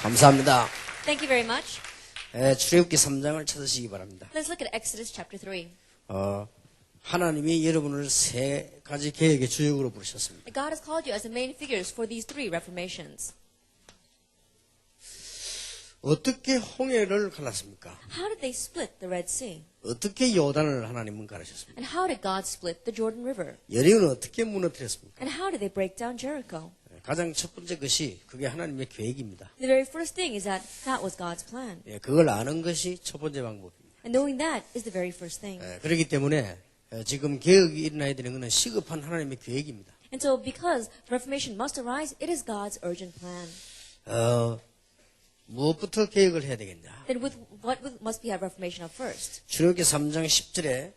감사합니다. Thank you very much. 출애굽기 3장을 찾으시기 바랍니다. Let's look at Exodus chapter 3. 하나님이 여러분을 세 가지 계획의 주역으로 부르셨습니다. God has called you as the main figures for these three reformations. 어떻게 홍해를 갈랐습니까? How did they split the Red Sea? 어떻게 요단을 하나님은 가르셨습니까? And how did God split the Jordan River? 여리고는 어떻게 무너뜨렸습니까? And how did they break down Jericho? 가장 첫 번째 것이 그게 하나님의 계획입니다. The very first thing is that that was God's plan. 그걸 아는 것이 첫 번째 방법입니다. And knowing that is the very first thing. 그렇기 때문에 지금 개혁이 일어나야 되는 것은 시급한 하나님의 계획입니다. And so because Reformation must arise, it is God's urgent plan. 무엇부터 계획을 해야 되겠냐? Then with what must we have Reformation of first? 출애굽기 3장 10절에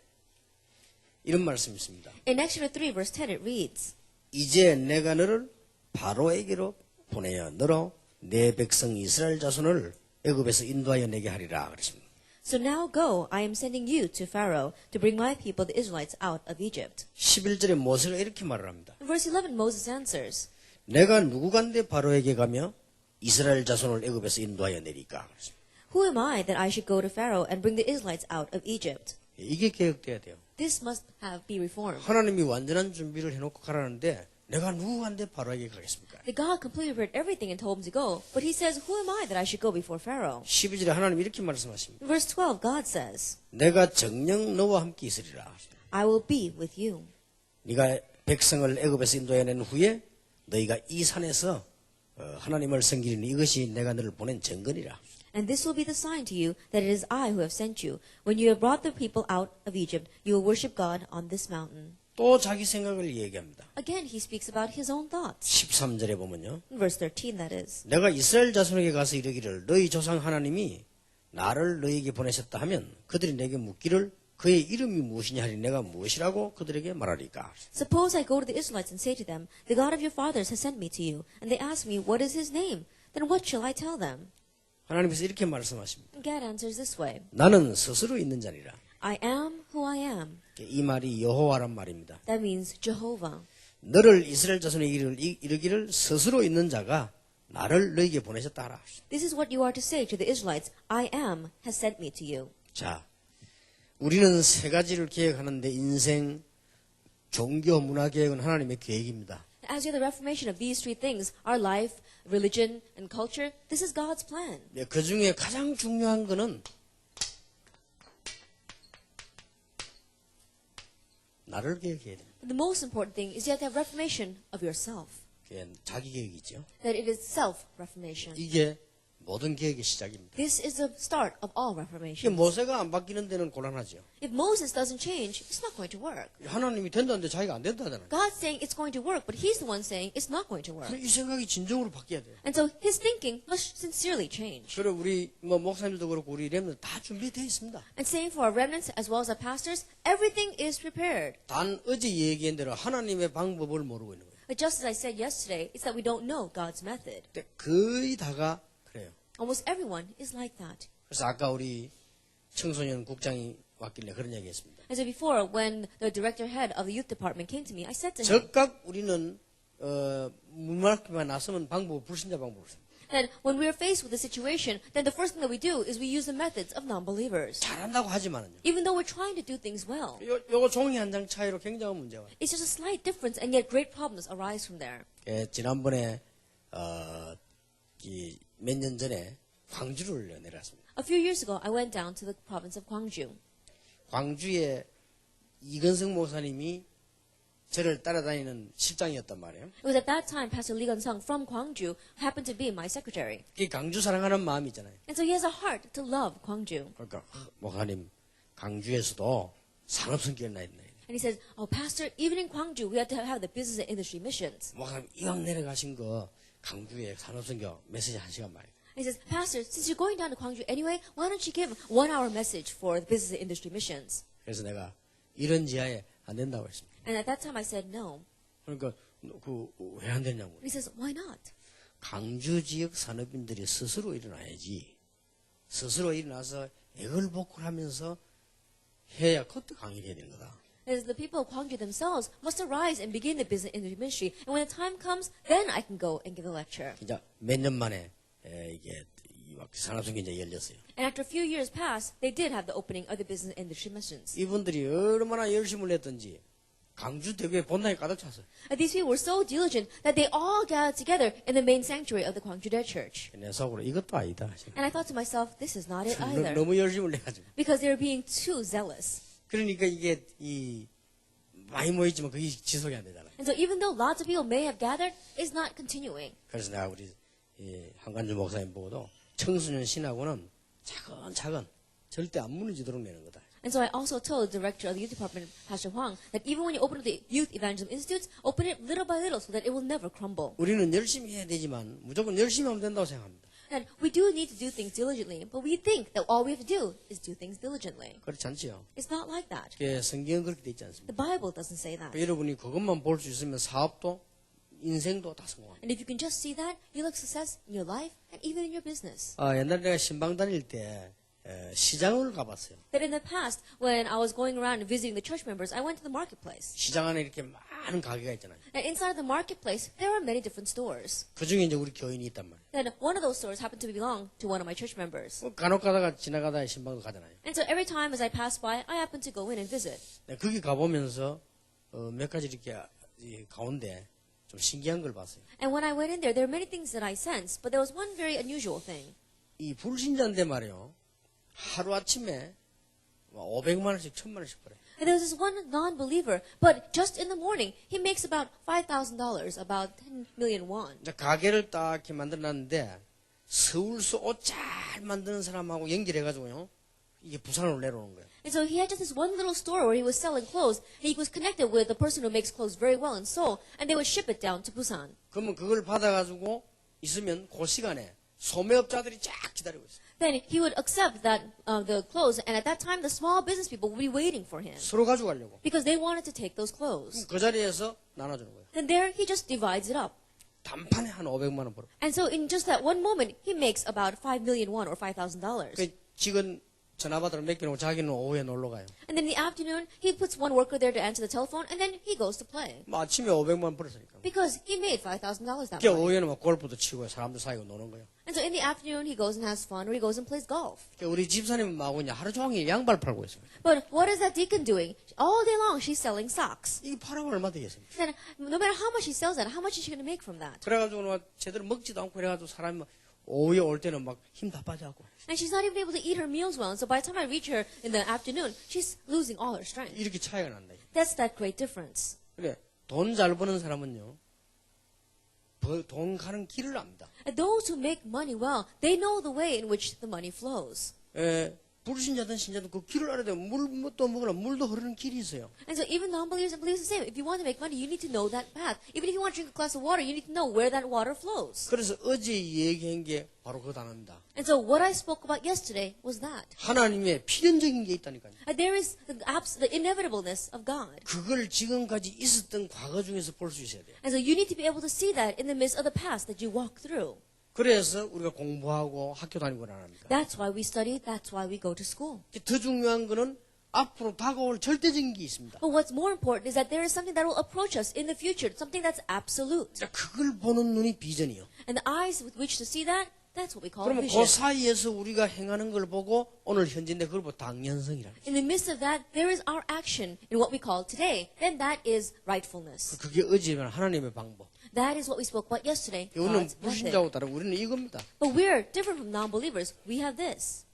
이런 말씀이 있습니다. In Exodus 3 verse 10 it reads, 이제 내가 너를 바로에게로 보내어 너로 내 백성 이스라엘 자손을 애굽에서 인도하여 내게 하리라 그랬습니다. So now go, I am sending you to Pharaoh to bring my people the Israelites out of Egypt. 11절에 모세가 이렇게 말을 합니다. In verse 11 Moses answers, 내가 누구간데 바로에게 가며 이스라엘 자손을 애굽에서 인도하여 내리까 그랬습니다. Who am I that I should go to Pharaoh and bring the Israelites out of Egypt? 이게 개혁돼야 돼요. This must be reformed. 하나님이 완전한 준비를 해놓고 가라는데 내가 누구간데 바로에게 가겠습니까? The God completely prepared everything and told him to go, but he says, who am I that I should go before Pharaoh? 12절에 하나님 이렇게 말씀하십니다. In verse 12 God says, 내가 정녕 너와 함께 있으리라. I will be with you. 네가 백성을 애굽에서 인도해낸 후에 너희가 이 산에서 하나님을 섬기리니 이것이 내가 너를 보낸 증거니라. And this will be the sign to you that it is I who have sent you. When you have brought the people out of Egypt, you will worship God on this mountain. 또 자기 생각을 얘기합니다. Again, he speaks about his own thoughts. 13절에 보면요. In verse 13, that is. 내가 이스라엘 자손에게 가서 이르기를 너희 조상 하나님이 나를 너희에게 보내셨다 하면 그들이 내게 묻기를 그의 이름이 무엇이냐 하니 내가 무엇이라고 그들에게 말하리까. Suppose I go to the Israelites and say to them, the God of your fathers has sent me to you, and they ask me, what is his name? Then what shall I tell them? 하나님께서 이렇게 말씀하십니다. And God answers this way. 나는 스스로 있는 자니라. I am who I am. 이 말이 여호와란 말입니다. That means Jehovah. 너를 이스라엘 자손에게 이르기를 스스로 있는 자가 나를 너희에게 보내셨다 하라. This is what you are to say to the Israelites. I am has sent me to you. 자, 우리는 세 가지를 계획하는데 인생, 종교, 문화 계획은 하나님의 계획입니다. As you're the reformation of these three things, our life, religion, and culture, this is God's plan. 그 중에 가장 중요한 거는 나를 계획해야 됩니다. The most important thing is you have to have reformation of yourself. 그게 자기 계획이죠. That it is self-reformation. 이게 모든 계획의 시작입니다. This is the start of all 이게 reformation. 모세가 안 바뀌는 데는 곤란하죠. If Moses doesn't change, it's not going to work. 하나님이 된다는데 자기가 안 된다잖아요. God's saying it's going to work, but he's the one saying it's not going to work. 이 생각이 진정으로 바뀌어야 돼요. And so his thinking must sincerely change. 그리고 우리 목사님도 그렇고 우리 렘은 다 준비되어 있습니다. And same for our remnants as well as our pastors, everything is prepared. 단 어제 얘기한 대로 하나님의 방법을 모르고 있는 거예요. But just as I said yesterday, it's that we don't know God's method. 근데 거의 다가 그래요. Almost everyone is like that. 그래서 아까 우리 청소년 국장이 왔길래 그런 얘기했습니다. And so before, when the director head of the youth department came to me, I said to him 즉각 우리는 문학기만 나서면 방법을 불신자 방법을 씁니다. that when we are faced with a situation, then the first thing that we do is we use the methods of non-believers. 잘한다고 하지만은요. Even though we're trying to do things well. 요거 종이 한 장 차이로 굉장한 문제가. It's just a slight difference, and yet great problems arise from there. 지난번에 몇 년 전에 광주를 내려왔습니다. A few years ago, I went down to the province of Gwangju. 광주에 이건성 목사님이 저를 따라다니는 실장이었단 말이에요. It was at that time Pastor Lee Gun-sung from Gwangju happened to be my secretary. 그 광주 사랑하는 마음이 있잖아요. And so he has a heart to love Gwangju. 그러니까 목사님 광주에서도 산업선교를 나야 된다. And he says, oh, Pastor, even in Gwangju, we have to have the business and industry missions. 목사님 이왕 내려가신 거 광주에 산업선교 메시지 1시간 말이에요. And he says, Pastor, since you're going down to Gwangju anyway, why don't you give 1-hour message for the business and industry missions? 그래서 내가 이런 지하에 안 된다고 했습니다. And at that time I said no. 그러니까 왜 안 되냐고. And he says, why not? 광주 지역 산업인들이 스스로 일어나야지. 스스로 일어나서 애걸복걸 하면서 해야 그것도 강의를 해야 되는 거다. As the people of Gwangju themselves must arise and begin the business industry ministry. And when the time comes, then I can go and give a lecture. 이제 몇 년 만에 이게 산업선교 이제 열렸어요. And after a few years passed, they did have the opening of the business industry missions. 이분들이 얼마나 열심을 냈던지 강주 대교에 본당이 가득 찼어요. And these people were so diligent that they all gathered together in the main sanctuary of the Gwangju-dae Church. 내 속으로 이것도 아니다. And I thought to myself, this is not it either. 너무 열심을 내가지고. Because they were being too zealous. 그러니까 이게 많이 모였지만 그게 지속이 안 되잖아요. And so even though lots of people may have gathered, it's not continuing. 그래서 내가 우리 한관주 목사님 보고도 청소년 신학원은 차근차근 절대 안 무너지도록 내는 거다. And so I also told the director of the youth department, Pastor Huang, that even when you open up the youth evangelism institutes, open it little by little so that it will never crumble. 우리는 열심히 해야 되지만 무조건 열심히 하면 된다고 생각합니다. And we do need to do things diligently, but we think that all we have to do is do things diligently. 그렇지 않지요. It's not like that. 성경은 그렇게 돼 있지 않습니다. The Bible doesn't say that. 여러분이 그것만 볼 수 있으면 사업도 인생도 다 성공합니다. And if you can just see that, you'll have success in your life and even in your business. 옛날에 내가 신방 다닐 때 시장을 가봤어요. That in the past, when I was going around and visiting the church members, I went to the marketplace. 시장 안에 이렇게 많은 가게가 있잖아요. And inside the marketplace, there are many different stores. 그 중에 이제 우리 교인이 있단 말이에요. And one of those stores happened to belong to one of my church members. 간혹 가다가 지나가다 신방도 가잖아요. And so every time as I pass by, I happen to go in and visit. 거기 가보면서 몇 가지 이렇게 가운데 좀 신기한 걸 봤어요. And when I went in there, there are many things that I sensed, but there was one very unusual thing. 이 불신자인데 말이요. 하루 아침에 500만 원씩 1000만 원씩 벌어요. And there was this one non-believer, but just in the morning, he makes about $5,000, about 10 million won. 이제 가게를 딱 이렇게 만들어놨는데 서울서 옷 잘 만드는 사람하고 연결해가지고요. 이게 부산으로 내려오는 거예요. And so he had just this one little store where he was selling clothes, and he was connected with the person who makes clothes very well in Seoul, and they would ship it down to Busan. 그러면 그걸 받아가지고 있으면 그 시간에 소매업자들이 쫙 기다리고 있어요. Then he would accept that the clothes, and at that time, the small business people would be waiting for him 서로 가져가려고. because they wanted to take those clothes. 그 자리에서 나눠주는 거예요. Then there, he just divides it up. 단판에 한 500만 원 벌어. And so in just that one moment, he makes about 5 million won or $5,000. 그 직원 전화 받으러 맡겨놓고 자기는 오후에 놀러 가요. And then in the afternoon, he puts one worker there to answer the telephone, and then he goes to play. 뭐 아침에 500만 원 벌었으니까. Because he made $5,000 that 그 morning. 오후에는 막 골프도 치고 사람들 사이고 노는 거예요. And so in the afternoon, he goes and has fun, or he goes and plays golf. 그 우리 집사님은 막 그냥 하루 종일 양발 팔고 있어요. But what is that deacon doing? All day long, she's selling socks. 이게 팔아면 얼마 되겠습니까? Then no matter how much she sells that, how much is she going to make from that? 그래가지고 막 제대로 먹지도 않고 그래가지고 사람이 막 오후에 올 때는 막 힘 다 빠져갖고 And she's not even able to eat her meals well. And so by the time I reach her in the afternoon, she's losing all her strength. 이렇게 차이가 난다. That's that great difference. 그래 돈 잘 버는 사람은요 돈 가는 길을 압니다. And those who make money well, they know the way in which the money flows. 불신자든 신자든 그 길을 알아야 돼요. 물도 먹으나 물도 흐르는 길이 있어요. And so even non-believers and believers the same. If you want to make money, you need to know that path. Even if you want to drink a glass of water, you need to know where that water flows. 그래서 어제 얘기한 게 바로 그 단어입니다. And so what I spoke about yesterday was that. 하나님의 필연적인 게 있다니까요. There is the inevitableness of God. 그걸 지금까지 있었던 과거 중에서 볼 수 있어야 돼요. And so you need to be able to see that in the midst of the past that you walk through. 그래서 우리가 공부하고 학교 다니고 합니다. That's why we study. That's why we go to school. 더 중요한 거는 앞으로 다가올 절대적인 게 있습니다. But what's more important is that there is something that will approach us in the future, something that's absolute. 자, 그걸 보는 눈이 비전이요. And the eyes with which to see that, that's what we call 그러면 vision. 그 사이에서 우리가 행하는 걸 보고 오늘 현재인데 그걸 보고 당연성이라는 거죠. In the midst of that, there is our action in what we call today. Then that is rightfulness. 그게 어제면 하나님의 방법. That is what we spoke about yesterday. 우리는 God's method. 불신자하고 다르고 우리는 이겁니다. But we're different from non-believers. We have this.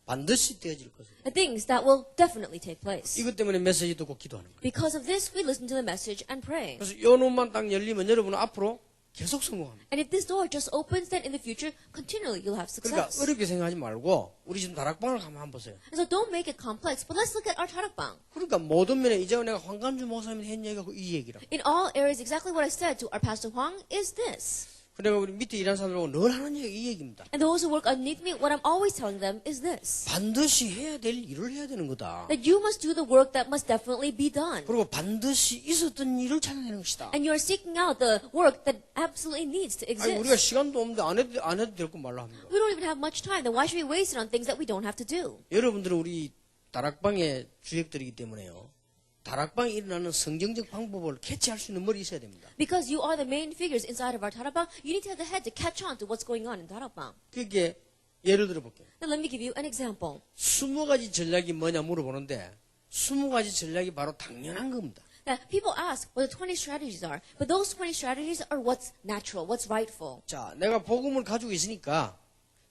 반드시 되어질 것을. The things that will definitely take place. 이것 때문에 메시지 듣고 기도하는 거예요. Because of this, we listen to the message and pray. 그래서 이 눈만 딱 열리면 여러분은 앞으로 계속 성공합니다. And if this door just opens, then in the future, continually you'll have 그러니까 success. 어렵게 생각하지 말고 우리 지금 다락방을 한번 보세요. And so don't make it complex, but let's look at our tarakbang. 그러니까 모든 면에 이제 내가 황감주 목사님이 한 얘기가 이 얘기라. In all areas, exactly what I said to our Pastor Huang is this. 그래가 우리 밑에 일하는 사람들하고 늘 하는 얘기 이 얘기입니다. And those who work underneath me, what I'm always telling them is this. 반드시 해야 될 일을 해야 되는 거다. That you must do the work that must definitely be done. 그리고 반드시 있었던 일을 찾아내는 것이다. And you're seeking out the work that absolutely needs to 아니 우리가 exist. 시간도 없는데 안 해도 될 거 말라 합니다. We don't even have much time, then why should we waste it on things that we don't have to do? 여러분들은 우리 다락방의 주역들이기 때문에요. 다락방에 일어나는 성경적 방법을 캐치할 수 있는 머리 있어야 됩니다. Because you are the main figures inside of our 다락방, you need to have the head to catch on to what's going on in 다락방. 그게 예를 들어 볼게요. Now let me give you an example. 20가지 전략이 뭐냐 물어보는데 20가지 전략이 바로 당연한 겁니다. Now, people ask what the 20 strategies are, but those 20 strategies are what's natural, what's rightful. 자, 내가 복음을 가지고 있으니까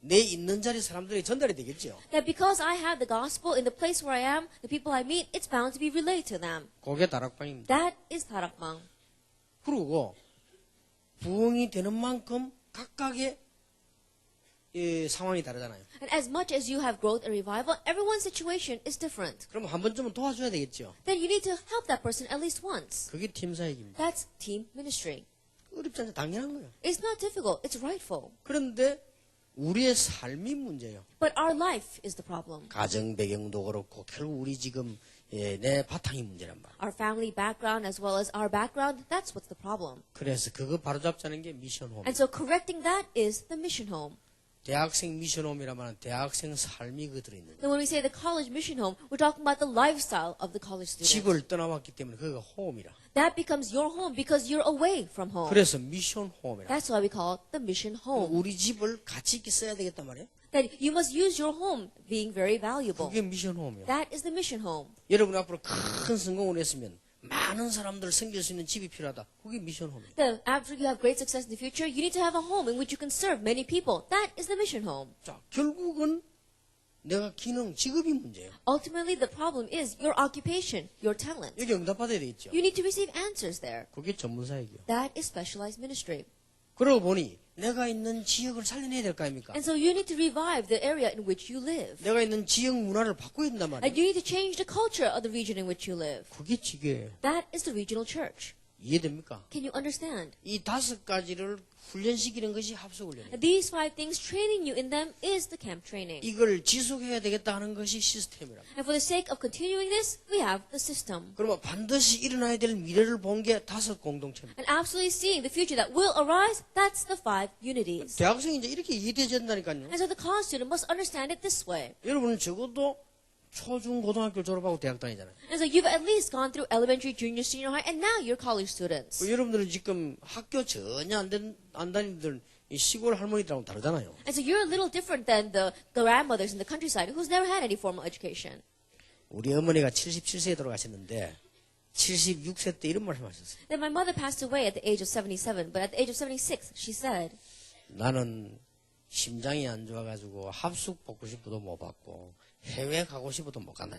내 있는 자리 사람들이 전달이 되겠죠. That because I have the gospel in the place where I am, the people I meet, it's bound to be relayed to them. 그게 다락방입니다. That is 다락방. 그리고 부흥이 되는 만큼 각각의 상황이 다르잖아요. And as much as you have growth and revival, everyone's situation is different. 그럼 한 번쯤은 도와줘야 되겠죠. Then you need to help that person at least once. 그게 팀 사역입니다. That's team ministry. 어렵지 않죠. 당연한 거예요. It's not difficult, it's rightful. 그런데 우리의 삶이 문제예요. But our life is the problem. 가정 배경도 그렇고 결국 우리 지금 내 바탕이 문제란 말이에요. Our family background as well as our background, that's what's the problem. 그래서 그거 바로잡자는 게 미션홈. And so correcting that is the mission home. 대학생 미션홈이라면 대학생 삶이 그 들어있는 거예요. Then when we say the college mission home, we're talking about the lifestyle of the college student. 집을 떠나왔기 때문에 그거 홈이라. That becomes your home because you're away from home. 그래서 미션홈이라. That's why we call it the mission home. 우리 집을 가치 있게 써야 되겠단 말이에요. That you must use your home being very valuable. 그게 미션홈이에요. That is the mission home. 여러분 앞으로 큰 성공을 했으면 많은 사람들을 섬길 수 있는 집이 필요하다. 그게 미션홈이에요. That after you have great success in the future, you need to have a home in which you can serve many people. That is the mission home. 자, 결국은 내가 기능, 직업이 문제예요. Ultimately, the problem is your occupation, your talent. 여기 응답받아야 되겠죠. You need to receive answers there. 그게 전문사역이요. That is specialized ministry. 그러고 보니 내가 있는 지역을 살려내야 될 거 아닙니까? And so you need to revive the area in which you live. 내가 있는 지역 문화를 바꿔야 된단 And 말이에요. you need to change the culture of the region in which you live. 그게 지교예요. That is the regional church. 이해됩니까? Can you understand? 이 5가지를 훈련시키는 것이 합숙훈련이에요. These 5 things, training you in them is the camp training. 이걸 지속해야 되겠다 하는 것이 시스템이랍니다. And for the sake of continuing this, we have the system. 그러면 반드시 일어나야 될 미래를 본 게 5 공동체입니다. And absolutely seeing the future that will arise, that's the 5 unities. 대학생이 이제 이렇게 이해돼야 된다니까요. And so the college student must understand it this way. 여러분은 적어도 초중 고등학교 졸업하고 대학 다니잖아요. And so you've at least gone through elementary, junior, senior high, and now you're college students. 여러분들은 지금 학교 전혀 안 다니는 이 시골 할머니들하고 다르잖아요. And so you're a little different than the grandmothers in the countryside who's never had any formal education. 우리 어머니가 77세에 돌아가셨는데 76세 때 이런 말씀하셨어요. Then my mother passed away at the age of 77, but at the age of 76, she said, 나는 심장이 안 좋아가지고 합숙 받고 싶어도 못 받고 해외 가고 싶어도 못 간다.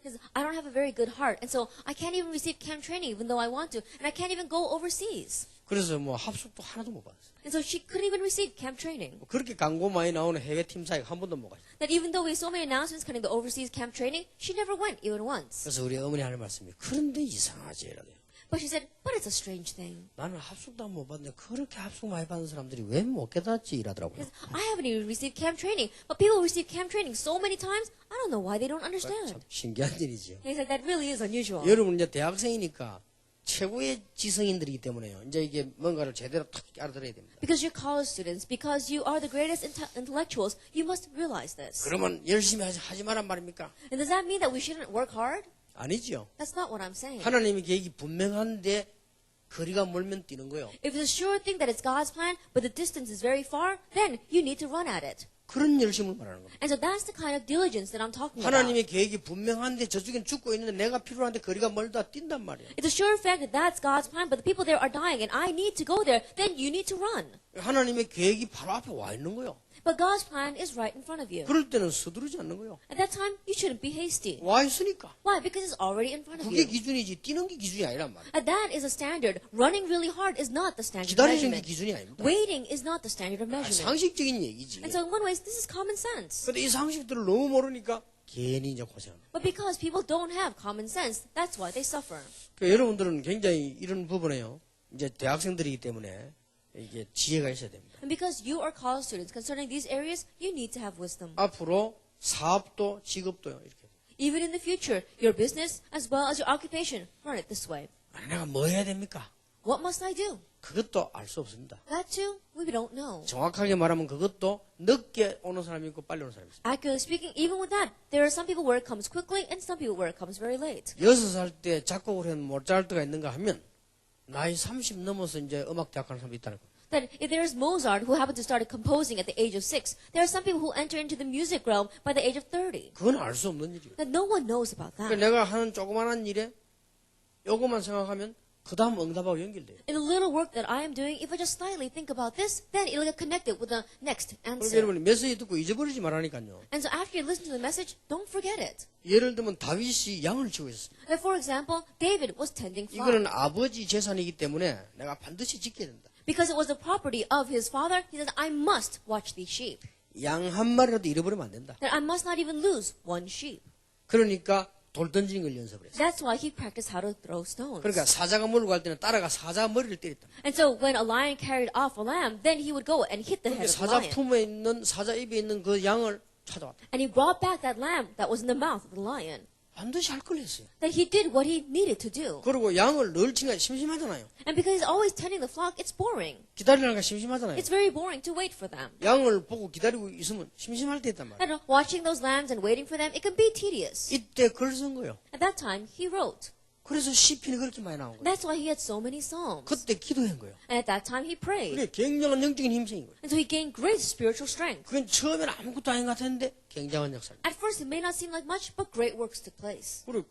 because I don't have a very good heart, and so I can't even receive camp training even though I want to, and I can't even go overseas. 그래서 뭐 합숙도 하나도 못 받았어요. And so she couldn't even receive camp training. 그렇게 광고 많이 나오는 해외 팀 사역 한 번도 못 갔어요. That even though we have so many announcements cutting the overseas camp training, she never went even once. 그래서 우리 어머니 하는 말씀이 그런데 이상하지 이러대요. But she said, but it's a strange thing. 나는 합숙도 못 받는데 그렇게 합숙 많이 받는 사람들이 왜 못 깨닫지 이러더라고요. Because I haven't even received camp training, but people who receive camp training so many times, I don't know why they don't 참 understand. 신기한 일이죠. He said that really is unusual. 여러분 이제 대학생이니까 최고의 지성인들이기 때문에요. 이제 이게 뭔가를 제대로 탁 알아들어야 됩니다. Because you're college students, because you are the greatest intellectuals, you must realize this. 그러면 열심히 하지 말란 말입니까? And does that mean that we shouldn't work hard? 아니죠. That's not what I'm saying. 하나님의 계획이 분명한데 거리가 멀면 뛰는 거예요. If it's a sure thing that it's God's plan, but the distance is very far, then you need to run at it. 그런 열심을 말하는 겁니다. And so that's the kind of diligence that I'm talking about. 하나님의 계획이 분명한데 저쪽엔 죽고 있는데 내가 필요한데 거리가 멀다 뛴단 말이에요. It's a sure fact that that's God's plan, but the people there are dying and I need to go there, then you need to run. 하나님의 계획이 바로 앞에 와 있는 거예요. But God's plan is right in front of you. 그럴 때는 서두르지 않는 거예요. At that time, you shouldn't be hasty. 와 있으니까. Why? Because it's already in front of 그게 you. 기준이지 뛰는 게 기준이 아니란 말이에요. And that is a standard. Running really hard is not the standard 기다리는 게 measurement. 기준이 아닙니다. Waiting is not the standard of measurement. 상식적인 얘기지. And so in one way, this is common sense. 근데 이 상식들을 너무 모르니까 괜히 이제 고생합니다. But because people don't have common sense, that's why they suffer. 그러니까 여러분들은 굉장히 이런 부분에요. 이제 대학생들이기 때문에 이게 지혜가 있어야 됩니다. And because you are college students, concerning these areas, you need to have wisdom. 앞으로 사업도 직업도요. 이렇게. Even in the future, your business as well as your occupation, run it this way. 아니, 내가 뭐 해야 됩니까? What must I do? 그것도 알 수 없습니다. That too, we don't know. 정확하게 말하면 그것도 늦게 오는 사람이 있고 빨리 오는 사람이 있습니다. Accurately speaking, even with that, there are some people where it comes quickly and some people where it comes very late. 6살 때 작곡을 한 모차르트가 있는가 하면 나이 30 넘어서 이제 음악 대학 가는 사람도 있다는 거예요. That if there's Mozart who happened to start composing at the age of 6, there are some people who enter into the music realm by the age of 30. 그건 알 수 없는 일이에요. That no one knows about 그러니까 that. 내가 하는 조그마한 일에 요것만 생각하면 그 다음 응답하고 연결돼요. In the little work that I am doing, if I just slightly think about this, then it'll get connected with the next 그러니까 answer. 여러분이 메시지 듣고 잊어버리지 말라니까요. And so after you listen to the message, don't forget it. 예를 들면 다윗이 양을 치고 있습니다. And for example, David was tending flock. 이거는 아버지 재산이기 때문에 내가 반드시 지켜야 된다. Because it was the property of his father, he said, I must watch these sheep. 양 한 마리라도 잃어버리면 안 된다. That I must not even lose one sheep. 그러니까 돌 던지는 걸 연습을 했어요. That's why he practiced how to throw stones. 그러니까 사자가 몰고 갈 때는 따라가 사자 머리를 때렸다. And so when a lion carried off a lamb, then he would go and hit the 그러니까 head of the 사자 lion. 품에 있는 사자 입에 있는 그 양을 찾아왔다. And he brought back that lamb that was in the mouth of the lion. 반드시 할 걸 했어요. That he did what he needed to do. 그리고 양을 늘 치니까 심심하잖아요. And because he's always tending the flock, it's boring. 기다리는 게 심심하잖아요. It's very boring to wait for them. 양을 보고 기다리고 있으면 심심할 때 있단 말이에요. And watching those lambs and waiting for them, it can be tedious. 이때 글 쓴 거예요. At that time, he wrote. 그래서 시편이 그렇게 많이 나온 거예요. That's why he had so many psalms. 그때 기도한 거예요. And at that time, he prayed. 그게 굉장한 영적인 힘성인 거예요. And so he gained great spiritual strength. 그건 처음에는 아무것도 아닌 것 같았는데 굉장한 역사입니다. At first, it may not seem like much, but great works took place. 그리고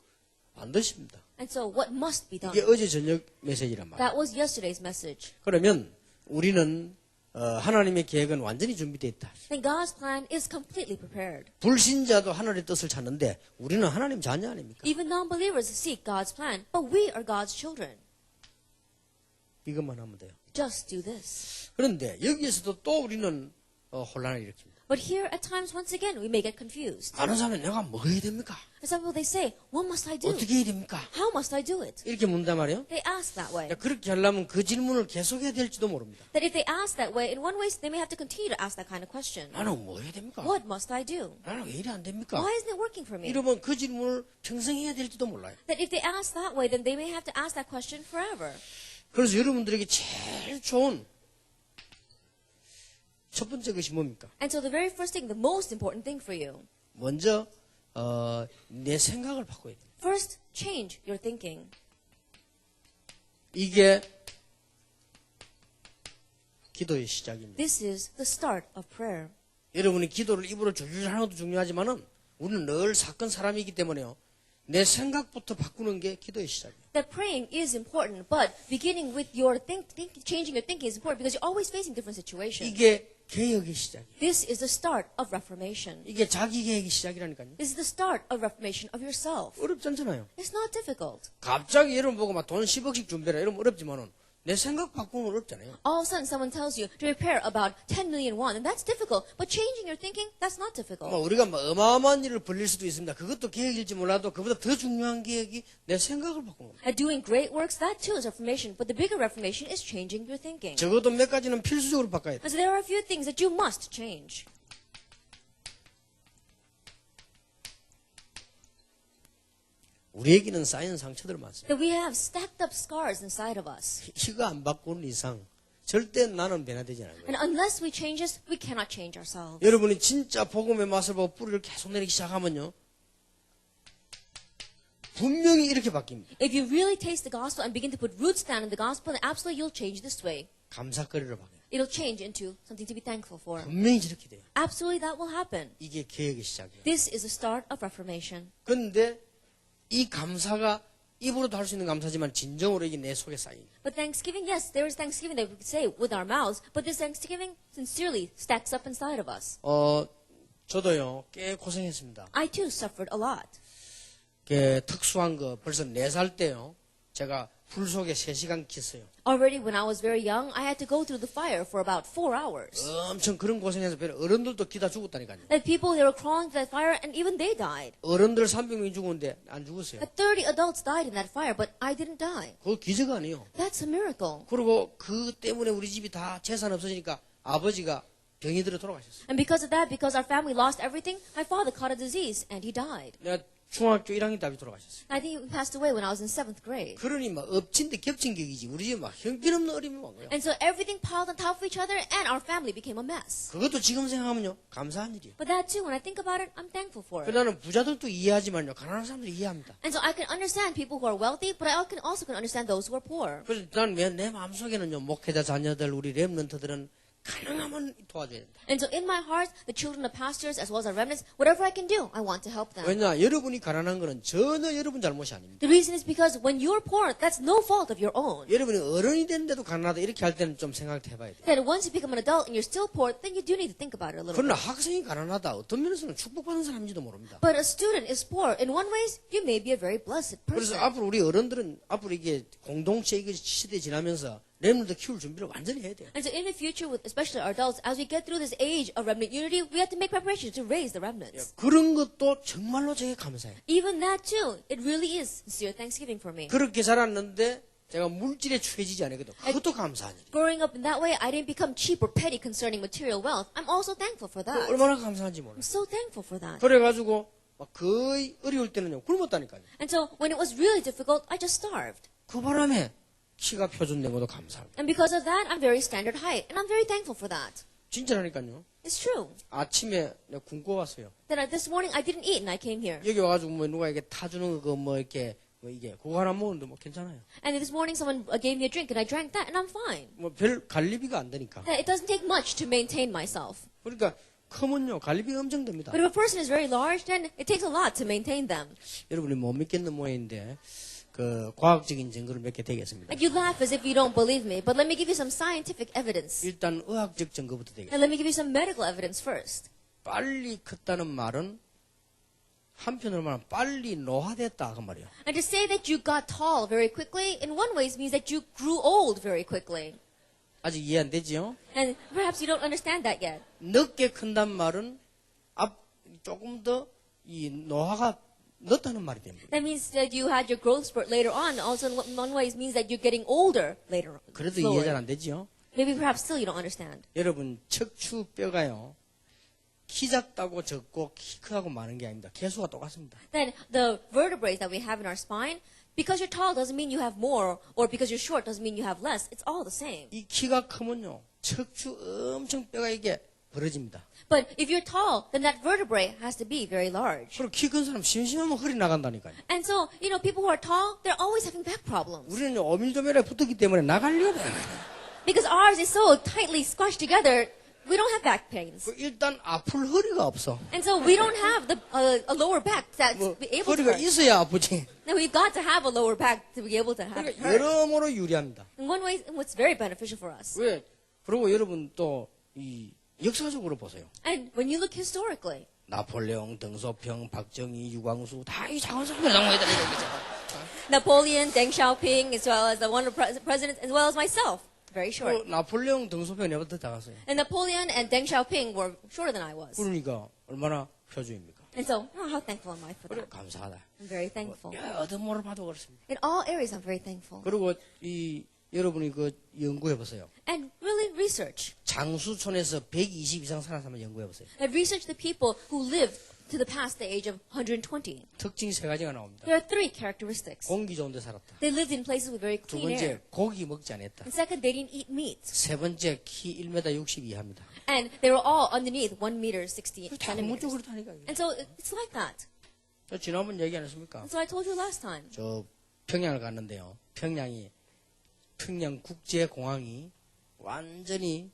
반드시입니다. And so what must be done? 이게 어제 저녁 메시지란 말이에요. That was yesterday's message. 그러면 우리는 하나님의 계획은 완전히 준비되어 있다. And God's plan is completely prepared. 불신자도 하늘의 뜻을 찾는데 우리는 하나님 자녀 아닙니까? Even non-believers seek God's plan, but we are God's children. 이것만 하면 돼요. Just do this. 그런데 여기에서도 또 우리는 혼란을 일으킵니다. But here, at times, once again, we may get confused. 다른 사람은 내가 뭐 해야 됩니까? And some people, they say, what must I do? 어떻게 해야 됩니까? How must I do it? 이렇게 묻는단 말이에요. They ask that way. 그렇게 하려면 그 질문을 계속해야 될지도 모릅니다. That if they ask that way, in one way, they may have to continue to ask that kind of question. 나는 뭐 해야 됩니까? What must I do? 나는 왜 이래 안 됩니까? Why isn't it working for me? 이러면 그 질문을 평생 해야 될지도 몰라요. That if they ask that way, then they may have to ask that question forever. 그래서 여러분들에게 제일 좋은 첫 번째 것이 뭡니까? And so the very first thing, the most important thing for you, 먼저 내 생각을 바꿔야 돼요. first, change your thinking. 이게 기도의 시작입니다. This is the start of prayer. 여러분이 기도를 입으로 줄줄 하는 것도 중요하지만은 우리는 늘 사건 사람이기 때문에요. 내 생각부터 바꾸는 게 기도의 시작이에요. That praying is important, but beginning with your changing your thinking is important because you're always facing different situations. 이게 개혁의 시작이에요. This is the start of reformation. 이게 자기 개혁의 시작이라니까요. This is the start of reformation of yourself. 어렵지 않잖아요. It's not difficult. 갑자기 여러분 보고 막 돈 10억씩 준비해라 이러면 어렵지만은 내 생각 바꾸는 건 어렵잖아요. All of a sudden, someone tells you to prepare about 10 million won, and that's difficult. But changing your thinking, that's not difficult. 우리가 어마어마한 일을 벌릴 수도 있습니다. 그것도 계획일지 몰라도 그보다 더 중요한 계획이 내 생각을 바꾸는 겁니다. At doing great works, that too is reformation. But the bigger reformation is changing your thinking. 적어도 몇 가지는 필수적으로 바꿔야 돼요. And so there are a few things that you must change. 우리에게는 쌓인 상처들 많습니다. That we have stacked up scars inside of us. 이거 안 바꾸는 이상 절대 나는 변화되지 않아요. And unless we change this, we cannot change ourselves. 여러분이 진짜 복음의 맛을 보고 뿌리를 계속 내리기 시작하면요. 분명히 이렇게 바뀝니다. If you really taste the gospel and begin to put roots down in the gospel, then absolutely you'll change this way. 감사거리로 바뀌어요. It'll change into something to be thankful for. 분명히 저렇게 돼요. Absolutely that will happen. 이게 개혁의 시작이에요. This is the start of reformation. 그런데 이 감사가 입으로도 할 수 있는 감사지만 진정으로 이게 내 속에 쌓인. But Thanksgiving, yes, there is Thanksgiving that we could say with our mouths, but this Thanksgiving sincerely stacks up inside of us. 저도요 꽤 고생했습니다. I too suffered a lot. 특수한 거 벌써 4살 때요 제가 불 속에 3시간 kis어요. Already when I was very young, I had to go through the fire for about 4 hours. 엄청 그런 고생해서 어른들도 기다 죽었다니까요. That people, they were crawling to that fire and even they died. 어른들 300명이 죽었는데 안 죽었어요. That 30 adults died in that fire, but I didn't die. 그거 기적 아니에요. That's a miracle. 그리고 그 때문에 우리 집이 다 재산 없어지니까 아버지가 병이 들어 돌아가셨어요. And because of that, because our family lost everything, my father caught a disease and he died. 내가 중학교 1학년 때 아버지 돌아가셨어요. I think he passed away when I was in 7th grade. 그러니 막 엎친 데 겹친 격이지. 우리 집에 막 형편없는 어림이 온 거예요. And so everything piled on top of each other and our family became a mess. 그것도 지금 생각하면요. 감사한 일이에요. But that too, when I think about it, I'm thankful for it. 나는 부자들도 이해하지만요. 가난한 사람들 이해합니다. And so I can understand people who are wealthy, but I also can understand those who are poor. 그래서 나는 내 마음속에는요. 목회자 자녀들, 우리 렘넌트들은 가능하면 도와줘야 된다. And so in my heart, the children of pastors as well as our remnants, whatever I can do, I want to help them. 왜냐? 여러분이 가난한 거는 전혀 여러분 잘못이 아닙니다. The reason is because when you're poor, that's no fault of your own. 여러분이 어른이 됐는데도 가난하다 이렇게 할 때는 좀 생각 해봐야 돼요. That once you become an adult and you're still poor, then you do need to think about it a little 그러나 bit. 학생이 가난하다. 어떤 면에서는 축복받은 사람인지도 모릅니다. But a student is poor. In one ways, you may be a very blessed 그래서 person. 앞으로 우리 어른들은 앞으로 이게 공동체 이거 시대 지나면서 렘넌트 키울 준비를 완전히 해야 돼요. And so in the future, with especially our adults, as we get through this age of remnant unity, we have to make preparations to raise the remnants. 그런 것도 정말로 제게 감사해요. Even that too, it really is sincere thanksgiving for me. 그렇게 자랐는데 제가 물질에 취해지지 않았거든. 그것도 감사한 일이에요. Growing up in that way, I didn't become cheap or petty concerning material wealth. I'm also thankful for that. 얼마나 감사한지 몰라요. I'm so thankful for that. 그래가지고 막 거의 어려울 때는요 굶었다니까요. And so when it was really difficult, I just starved. 그 바람에 키가 표준된 것도 감사합니다. And because of that, I'm very standard height. And I'm very thankful for that. 진짜라니까요. It's true. 아침에 내가 굶고 왔어요. That this morning I didn't eat and I came here. 여기 와가지고 뭐 누가 이게 타주는 거 뭐 이렇게 뭐 이게 그거 하나 먹었는데 뭐 괜찮아요. And this morning someone gave me a drink and I drank that and I'm fine. 뭐 별 관리비가 안 되니까. That it doesn't take much to maintain myself. 그러니까 크면요 관리비가 엄청 듭니다. But if a person is very large, then it takes a lot to maintain them. 여러분이 못 믿겠는 모양인데 그 과학적인 증거를 몇 개 되겠습니다. And you laugh as if you don't believe me, but let me give you some scientific evidence. 일단 의학적 증거부터 되겠습니다. And let me give you some medical evidence first. 빨리 컸다는 말은 한편으로 말하면 빨리 노화됐다 그 말이에요. And to say that you got tall very quickly, in one way means that you grew old very quickly. 아직 이해 안 되지요? And perhaps you don't understand that yet. 늦게 큰단 말은 조금 더 이 노화가 늦다는 말이 됩니다. That means that you had your growth spurt later on. Also, in one way, means that you're getting older later on. 그래도 slower. 이해 잘 안 되지요? Maybe perhaps still you don't understand. 여러분 척추뼈가요 키 작다고 적고 키 크다고 많은 게 아닙니다. 개수가 똑같습니다. Then the vertebrae that we have in our spine, because you're tall doesn't mean you have more, or because you're short doesn't mean you have less. It's all the same. 이 키가 크면요 척추 엄청 뼈가 이게 벌어집니다. But if you're tall, then that vertebrae has to be very large. 그리고 키 큰 사람 심심하면 허리 나간다니까요. And so, people who are tall, they're always having back problems. 우리는 오밀조밀하게 붙었기 때문에 나갈 리가 없어요. Because ours is so tightly squashed together, we don't have back pains. 일단 아플 허리가 없어. And so we don't have a lower back that's 뭐, able to 허리가 hurt. 있어야 아프지. Now we've got to have a lower back to be able to have it 그러니까 hurt. 여러모로 유리합니다. In one way, it's very beneficial for us. 왜? 그리고 여러분 또 이 역사적으로 보세요. And when you look historically, 나폴레옹, 등소평, 박정희, 유광수 다 이 작은 사람들 장모이다 이거. Napoleon, Deng Xiaoping, as well as the one of presidents, as well as myself. Very short. 나폴레옹, 등소평 내가 더 작았어요. And Napoleon and Deng Xiaoping were shorter than I was. 그러니까 얼마나 표주입니까? And so, how thankful am I for 그래 that? 감사하다. I'm very thankful. 어떤 뭐를 봐도 그렇습니다. In all areas, I'm very thankful. 그리고 여러분이 그 연구해 보세요. And really research. 장수촌에서 120 이상 사는 사람 연구해 보세요. And research the people who lived to the past the age of 120. 특징이 세 가지가 나옵니다. There are three characteristics. 공기 좋은 데 살았다. They lived in places with very 두 clean air. 번째 고기 먹지 않았다. And second, they didn't eat meat. 세 번째 키 1m 60 이하입니다. And they were all underneath 1 meter 60 다 centimeters. 문쪽으로 다니까. And so it's like that. 저 지난번 얘기 안 했습니까? And so I told you last time. 저 평양을 갔는데요. 평양 국제공항이 완전히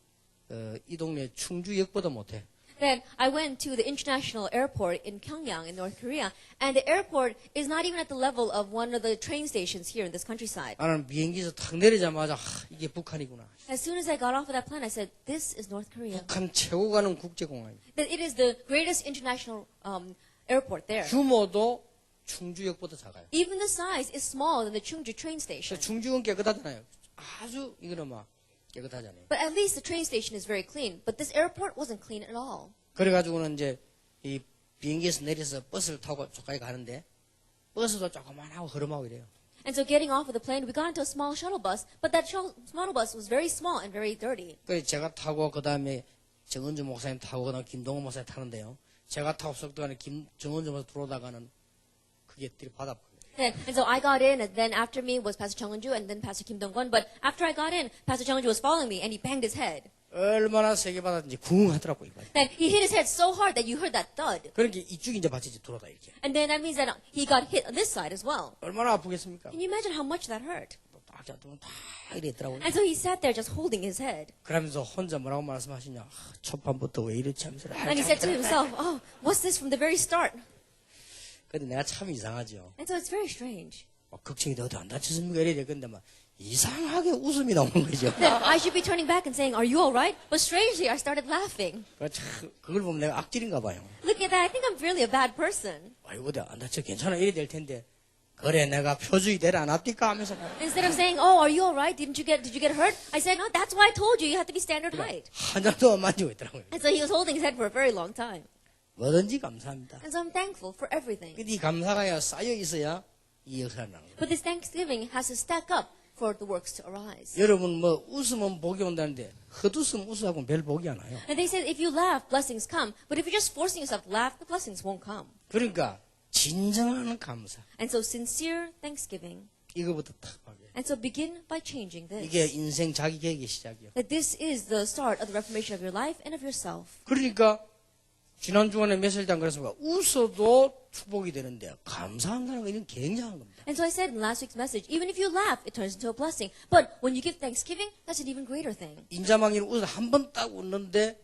이 동네 충주역보다 못해. Then I went to the international airport in Pyongyang in North Korea, and the airport is not even at the level of one of the train stations here in this countryside. 나는 비행기에서 탁 내리자마자 이게 북한이구나. As soon as I got off of that plane, I said, "This is North Korea." 북한 최고 가는 국제공항입니다. That it is the greatest international airport there. 규모도 충주역보다 작아요. Even the size is smaller than the Chungju train station. 충주는 깨끗하잖아요. 아주 이거는 막 깨끗하잖아요. But at least the train station is very clean. But this airport wasn't clean at all. 그래가지고는 이제 이 비행기에서 내려서 버스를 타고 저까지 가는데 버스도 조그만하고 흐름하고 이래요. And so getting off of the plane, we got into a small shuttle bus, but that shuttle bus was very small and very dirty. 그래서 제가 타고 그 다음에 정은주 목사님 타고 그다음 김동호 목사님 타는데요. 제가 타고 속도가는 정은주 목사 들어오다가는 크게 들이받아버려요. And so I got in, and then after me was Pastor Chung Eun-ju, and then Pastor Kim Dong-kwon. But after I got in, Pastor Chung Eun-ju was following me, and he banged his head. 얼마나 세게 받았는지 궁하더라고 이거. Then he hit his head so hard that you heard that thud. 그러니까 이쪽이 이제 받치지 돌아다 이렇게. And then that means that he got hit on this side as well. 얼마나 아프겠습니까? Can you imagine how much that hurt? 딱 잡으면 다 이랬더라고요. And so he sat there just holding his head. 그러면서 혼자 뭐라고 말씀하시냐? 초반부터 왜 이렇지 하면서. And he said to himself, oh, what's this from the very start? 근데 내가 참 이상하죠. And so it's very strange. 막 걱정이 돼 어디 안 다쳤습니까? 이래야 근데 막 이상하게 웃음이 나오는 거죠. Then I should be turning back and saying, are you all right? But strangely, I started laughing. 그걸 보면 내가 악질인가 봐요. Looking at that, I think I'm really a bad person. 아이고 어디 안 다쳐 괜찮아 이래 될 텐데. 그래 내가 표주의 되라 안 합니까? 하면서 Instead of saying, oh, are you all right? Did you get hurt? I said, no, that's why I told you. You have to be standard height. 한잔도 안 만지고 있더라고요. And so he was holding his head for a very long time. 뭐든지 감사합니다. And so I'm thankful for everything. 근데 이 감사가 쌓여 있어야 이 역사가 나는 거예요. But this Thanksgiving has to stack up for the works to arise. 여러분 뭐 웃으면 복이 온다는데 헛웃음 웃으하고는 별 복이 안 와요. And they said, if you laugh, blessings come. But if you're just forcing yourself to laugh, the blessings won't come. 그러니까 진정한 감사 And so sincere Thanksgiving. 이거부터 탁 봐요. And so begin by changing 이게 this. 인생 자기 계획의 시작이요. That this is the start of the reformation of your life and of yourself. 그러니까 지난 주간에 메시지장 그랬습니다. 웃어도 축복이 되는데 감사한다는 건 이건 굉장한 겁니다. And so I said in last week's message, even if you laugh, it turns into a blessing. But when you give thanksgiving, that's an even greater thing. 인자망이는 웃어 한 번 딱 웃는데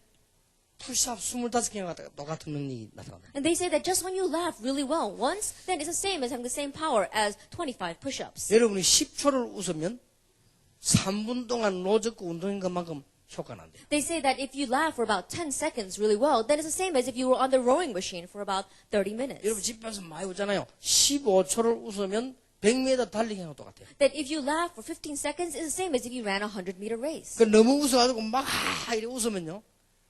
푸시업 25개가 갖다가 똑같은 능력이 나타납니다. And they say that just when you laugh really well once, then it's the same as having the same power as 25 push-ups. 여러분이 10초를 웃으면 3분 동안 노젓고 운동인 것만큼 효과 난대요. They say that if you laugh for about 10 seconds really well, then it's the same as if you were on the rowing machine for about 30 minutes. 여러분 집에서 많이 웃잖아요. 15초를 웃으면 100m 달리기하고 똑같아요. That if you laugh for 15 seconds, it's the same as if you ran a 100-meter race. 그 너무 웃어가지고 막 이렇게 웃으면요.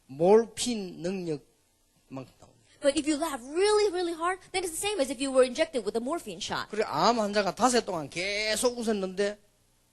몰핀 능력만큼 나옵니다. But if you laugh really, really hard, then it's the same as if you were injected with a morphine shot. 그래 암 환자가 5해 동안 계속 웃었는데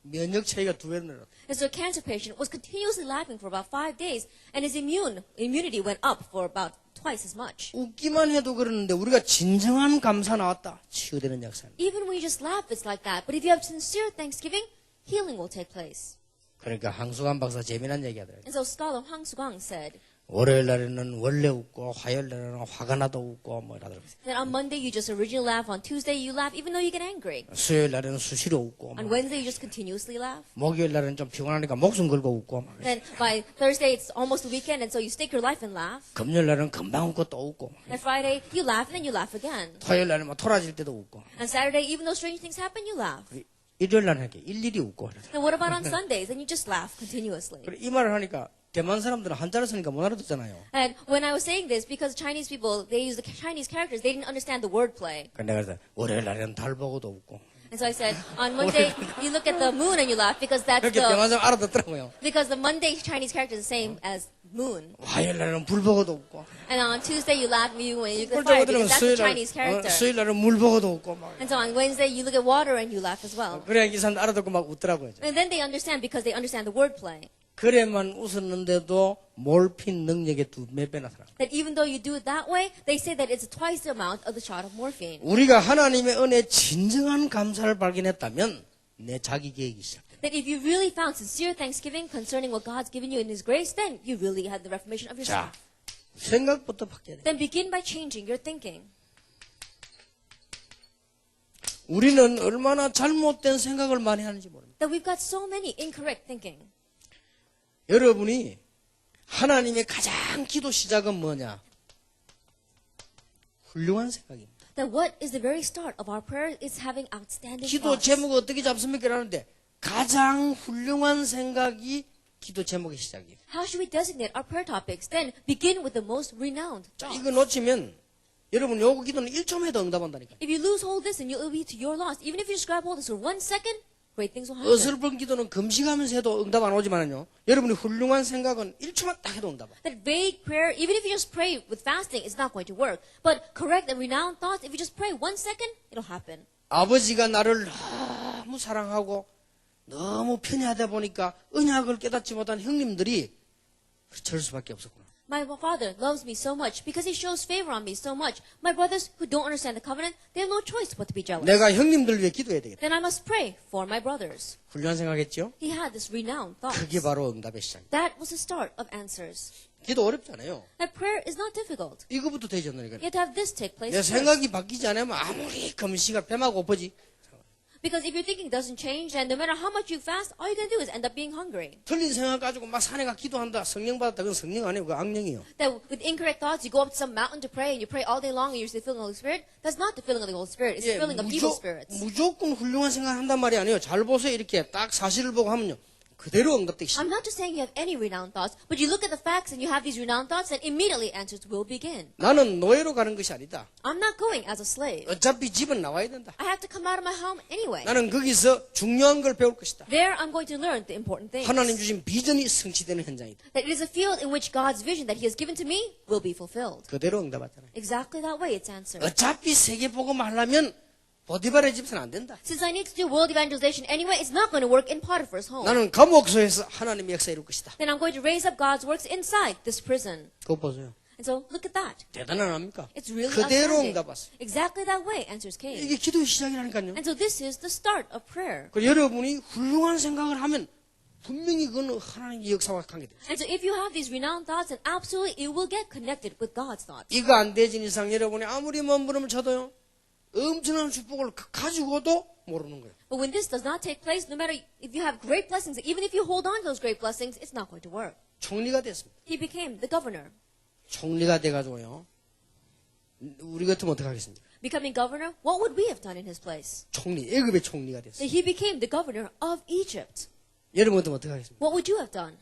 면역 체계가 2배 늘었다. And so a cancer patient was continuously laughing for about 5 days, and his immunity went up for about twice as much. 웃기만 해도 그러는데 우리가 진정한 감사 나왔다. 치유되는 역사입니다. Even when you just laugh, it's like that. But if you have sincere thanksgiving, healing will take place. 그러니까 항수관 박사 재미난 얘기 하더라고요. And so scholar Hwang Sugang said 월요일 날에는 원래 웃고 화요일 날에는 화가 나도 웃고 뭐 이러더라고요. that on Monday you just originally laugh, on Tuesday you laugh even though you get angry. 수요일 날에는 수시로 웃고 On Wednesday you just continuously laugh. 목요일 날에는 좀 피곤하니까 목숨 걸고 웃고 Then by Thursday it's almost the weekend and so you stake your life and laugh. 금요일 날은 금방 웃고 또 웃고 And Friday you laugh and then you laugh again. 토요일 날은 뭐 토라질 때도 웃고 And Saturday even though strange things happen you laugh. 일요일 날은 이렇게 일일이 웃고 And what about on Sundays? Then you just laugh continuously. 그래, 이 말을 하니까 대만 사람들은 한자를 쓰니까 못 알아듣잖아요. And when I was saying this, because Chinese people, they use the Chinese characters, they didn't understand the wordplay. 그래 내가 그래서 월요일 날에는 달 보고도 웃고 And so I said, on Monday, you look at the moon and you laugh because that's 그렇게 대만 사람 알아듣더라고요. because the Monday Chinese character is the same as moon. 화요일 날은 불 보고도 웃고 And on Tuesday, you laugh when you look at 꼴찌 fire 들으면 because that's the Chinese character. 수요일 날은 물 보고도 웃고 막 And so on Wednesday, you look at water and you laugh as well. 그래야 이 사람 알아듣고 막 웃더라고요. And then they understand because they understand the wordplay. 그래만 웃었는데도 몰핀 능력의 몇 배나 살아. That even though you do it that way, they say that it's twice the amount of the shot of morphine. 우리가 하나님의 은혜에 진정한 감사를 발견했다면 내 자기 계획이 시작돼. That if you really found sincere thanksgiving concerning what God's given you in His grace, then you really had the reformation of 자, yourself. 생각부터 바뀌어야 돼. Then begin by changing your thinking. 우리는 얼마나 잘못된 생각을 많이 하는지 모릅니다. That we've got so many incorrect thinking. 여러분이 하나님의 가장 기도 시작은 뭐냐? 훌륭한 생각입니다. That what is the very start of our prayer is having outstanding 기도 thoughts. 제목을 어떻게 잡습니까? 라는데 가장 훌륭한 생각이 기도 제목의 시작이에요. How should we designate our prayer topics? Then begin with the most renowned 자, thoughts. 이거 놓치면 여러분 요구 기도는 1초만 해도 응답한다니까. If you lose hold of this, then you'll be to your loss. Even if you just grab hold of this for 1 second, great things will happen. 어설픈 기도는 금식하면서 해도 응답 안 오지만은요. 여러분이 훌륭한 생각은 1초만 딱 해도 응답. That vague prayer, even if you just pray with fasting, it's not going to work. But correct and renowned thoughts, if you just pray 1 second, it'll happen. 아버지가 나를 너무 사랑하고 너무 편애하다 보니까 언약을 깨닫지 못한 형님들이 절 수밖에 없었구나. My father loves me so much because he shows favor on me so much. My brothers who don't understand the covenant, they have no choice but to be jealous. 내가 형님들 위해 기도해야 되겠다. Then I must pray for my brothers. 훌륭한 생각했죠? He had this renowned thought. 그게 바로 응답의 시작입니다. That was the start of answers. 기도 어렵잖아요. That prayer is not difficult. 이거부터 되지 않는 You 거예요. have to have this take place 내 first. 생각이 바뀌지 않으면 아무리 금식을 뱀하고 고프지. Because if your thinking doesn't change, then no matter how much you fast, all you're going to do is end up being hungry. 틀린 생각 가지고 막 산에 가 기도한다. 성령 받았다. 그건 성령 아니에요. 그거 악령이에요. That with incorrect thoughts, you go up to some mountain to pray and you pray all day long and you're still feeling the Holy Spirit. That's not the feeling of the Holy Spirit. It's the feeling of evil spirits. 무조건 훌륭한 생각 한단 말이 아니에요. 잘 보세요. 이렇게 딱 사실을 보고 하면요. 그대로 응답되기 시작해요. I'm not just saying you have any renowned thoughts, but you look at the facts and you have these renowned thoughts, and immediately answers will begin. 나는 노예로 가는 것이 아니다. I'm not going as a slave. 어차피 집은 나와야 된다. I have to come out of my home anyway. 나는 거기서 중요한 걸 배울 것이다. There I'm going to learn the important things. 하나님 주신 비전이 성취되는 현장이다. That it is a field in which God's vision that He has given to me will be fulfilled. 그대로 응답하잖아요. Exactly that way it's answered. 어차피 세계복음 하려면 보디발의 집에서는 안 된다. Since I need to do world evangelization anyway, it's not going to work in Potiphar's home. 나는 감옥소에서 하나님의 역사 이룰 것이다. Then I'm going to raise up God's works inside this prison. 그거 보세요. And so look at that. 대단한 합니까? It's really 그대로 outstanding. 응답 왔어요. Exactly that way answers came. 이게 기도의 시작이라니까요. And so this is the start of prayer. 그 여러분이 훌륭한 생각을 하면 분명히 그건 하나님의 역사와 관계돼요. And so if you have these renowned thoughts, then absolutely it will get connected with God's thoughts. 이거 안 되진 이상 여러분이 아무리 몸부림을 쳐도요. 엄청난 축복을 가지고도 모르는 거예요. But when this does not take place, no matter if you have great blessings, even if you hold on to those great blessings, it's not going to work. 총리가 됐습니다. He became the governor. 총리가 돼가지고요. 우리 같으면 어떻게 하겠습니까? Becoming governor, what would we have done in his place? 총리, 애굽의 총리가 됐어요. That he became the governor of Egypt. 여러분 같으면 어떻게 하겠습니까? What would you have done?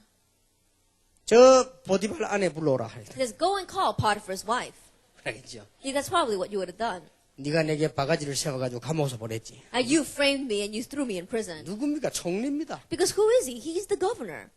저 보디발 아내 불러오라 할 때. He says, go and call Potiphar's wife. 그러겠죠. Yeah, that's probably what you would have done. 네가 내게 바가지를 세워가지고 감옥에서 보냈지. You framed me and you threw me in prison. 누굽니까? 총리입니다. Because who is he? He's the governor.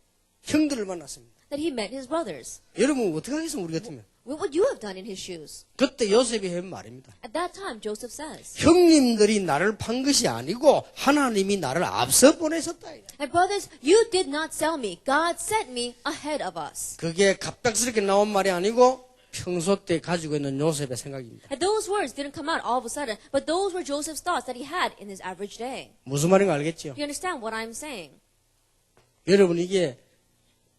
형들을 만났습니다. That he met his brothers. 여러분 어떻게 하겠습니까? 우리 같으면. What would you have done in his shoes? 그때 요셉이 한 말입니다. At that time, Joseph says, 형님들이 나를 판 것이 아니고 하나님이 나를 앞서 보내셨다. and brothers, you did not sell me. God sent me ahead of us. 그게 갑작스럽게 나온 말이 아니고 평소 때 가지고 있는 요셉의 생각입니다. And those words didn't come out all of a sudden, but those were Joseph's thoughts that he had in his average day. 무슨 말인가 알겠죠? You understand what I'm saying? 여러분 이게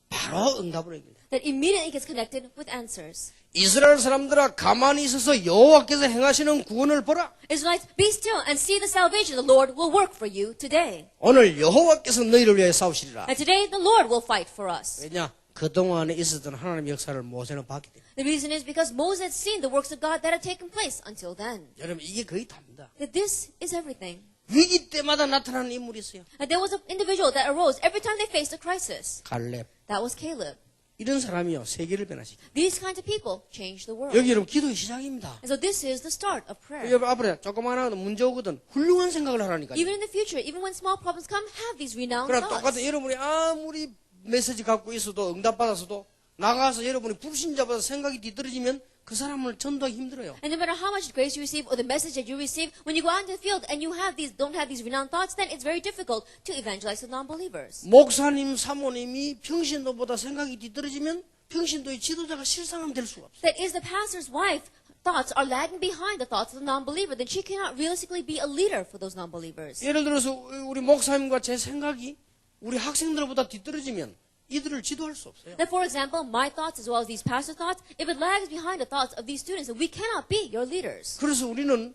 바로 응답으로 입니다. That immediately gets connected with answers. 이스라엘 사람들아 가만히 있어서 여호와께서 행하시는 구원을 보라. Israelites, be still and see the salvation the Lord will work for you today. 오늘 여호와께서 너희를 위해 싸우시리라. And today the Lord will fight for us. 왜냐? 그동안에 있었던 하나님의 역사를 모세는 봤기 때문에. The reason is because Moses had seen the works of God that had taken place until then. 여러분 이게 거의 답니다. That this is everything. 위기 때마다 나타나는 인물이 있어요. And there was an individual that arose every time they faced a crisis. 갈렙. That was Caleb. 이런 사람이요. 세계를 변화시켜. These kinds of people changed the world. 여기 여러분 기도의 시작입니다. And so this is the start of prayer. 여러분 앞으로 조그만 하나 문제 오거든. 훌륭한 생각을 하라니까요. Even in the future, even when small problems come, have these renowned 그럼 thoughts. 똑같은 여러분이 아무리 메시지 갖고 있어도 응답받아서도 나가서 여러분이 불신자보다 생각이 뒤떨어지면 그 사람을 전도하기 힘들어요. And no matter how much grace you receive or the message that you receive, when you go out into the field and you don't have these renowned thoughts, then it's very difficult to evangelize to non-believers. 목사님, 사모님이 평신도보다 생각이 뒤떨어지면 평신도의 지도자가 실상은 될 수가 없어요. That is the pastor's wife. Thoughts are lagging behind the thoughts of the non-believer, then she cannot realistically be a leader for those non-believers. 예를 들어서 우리 목사님과 제 생각이 우리 학생들보다 뒤떨어지면 이들을 지도할 수 없어요. That, for example, my thoughts as well as these pastor thoughts, if it lags behind the thoughts of these students, then we cannot be your leaders. 그래서 우리는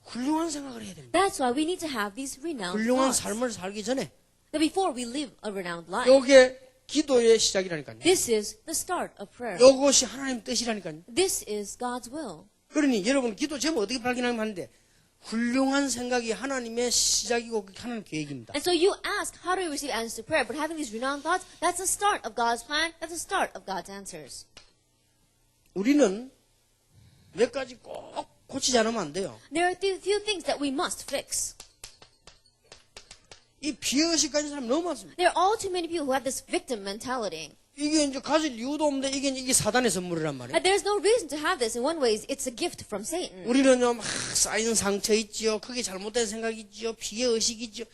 훌륭한 생각을 해야 됩니다. That's why we need to have these renowned 훌륭한 thoughts. 삶을 살기 전에 That before we live a renowned life, 요게 기도의 시작이라니까요. this is the start of prayer. 요것이 하나님 뜻이라니까요. This is God's will. 그러니 여러분 기도 제목 어떻게 발견하면 하는데 훌륭한 생각이 하나님의 시작이고 하나님 계획입니다. And so you ask, how do we receive answers to prayer? But having these renowned thoughts, that's the start of God's plan. That's the start of God's answers. 우리는 몇 가지 꼭 고치지 않으면 안 돼요. There are a few things that we must fix. 이 피해의식 가진 사람 너무 많습니다. There are all too many people who have this victim mentality. 이게 이제 가질 이유도 없는데 이게 사단의 선물이란 말이에요. And there's no reason to have this. In one way, it's a gift from Satan. 우리는요 막 쌓인 상처 있지요. 그게 잘못된 생각이 있지요. 피해의식이 있지요.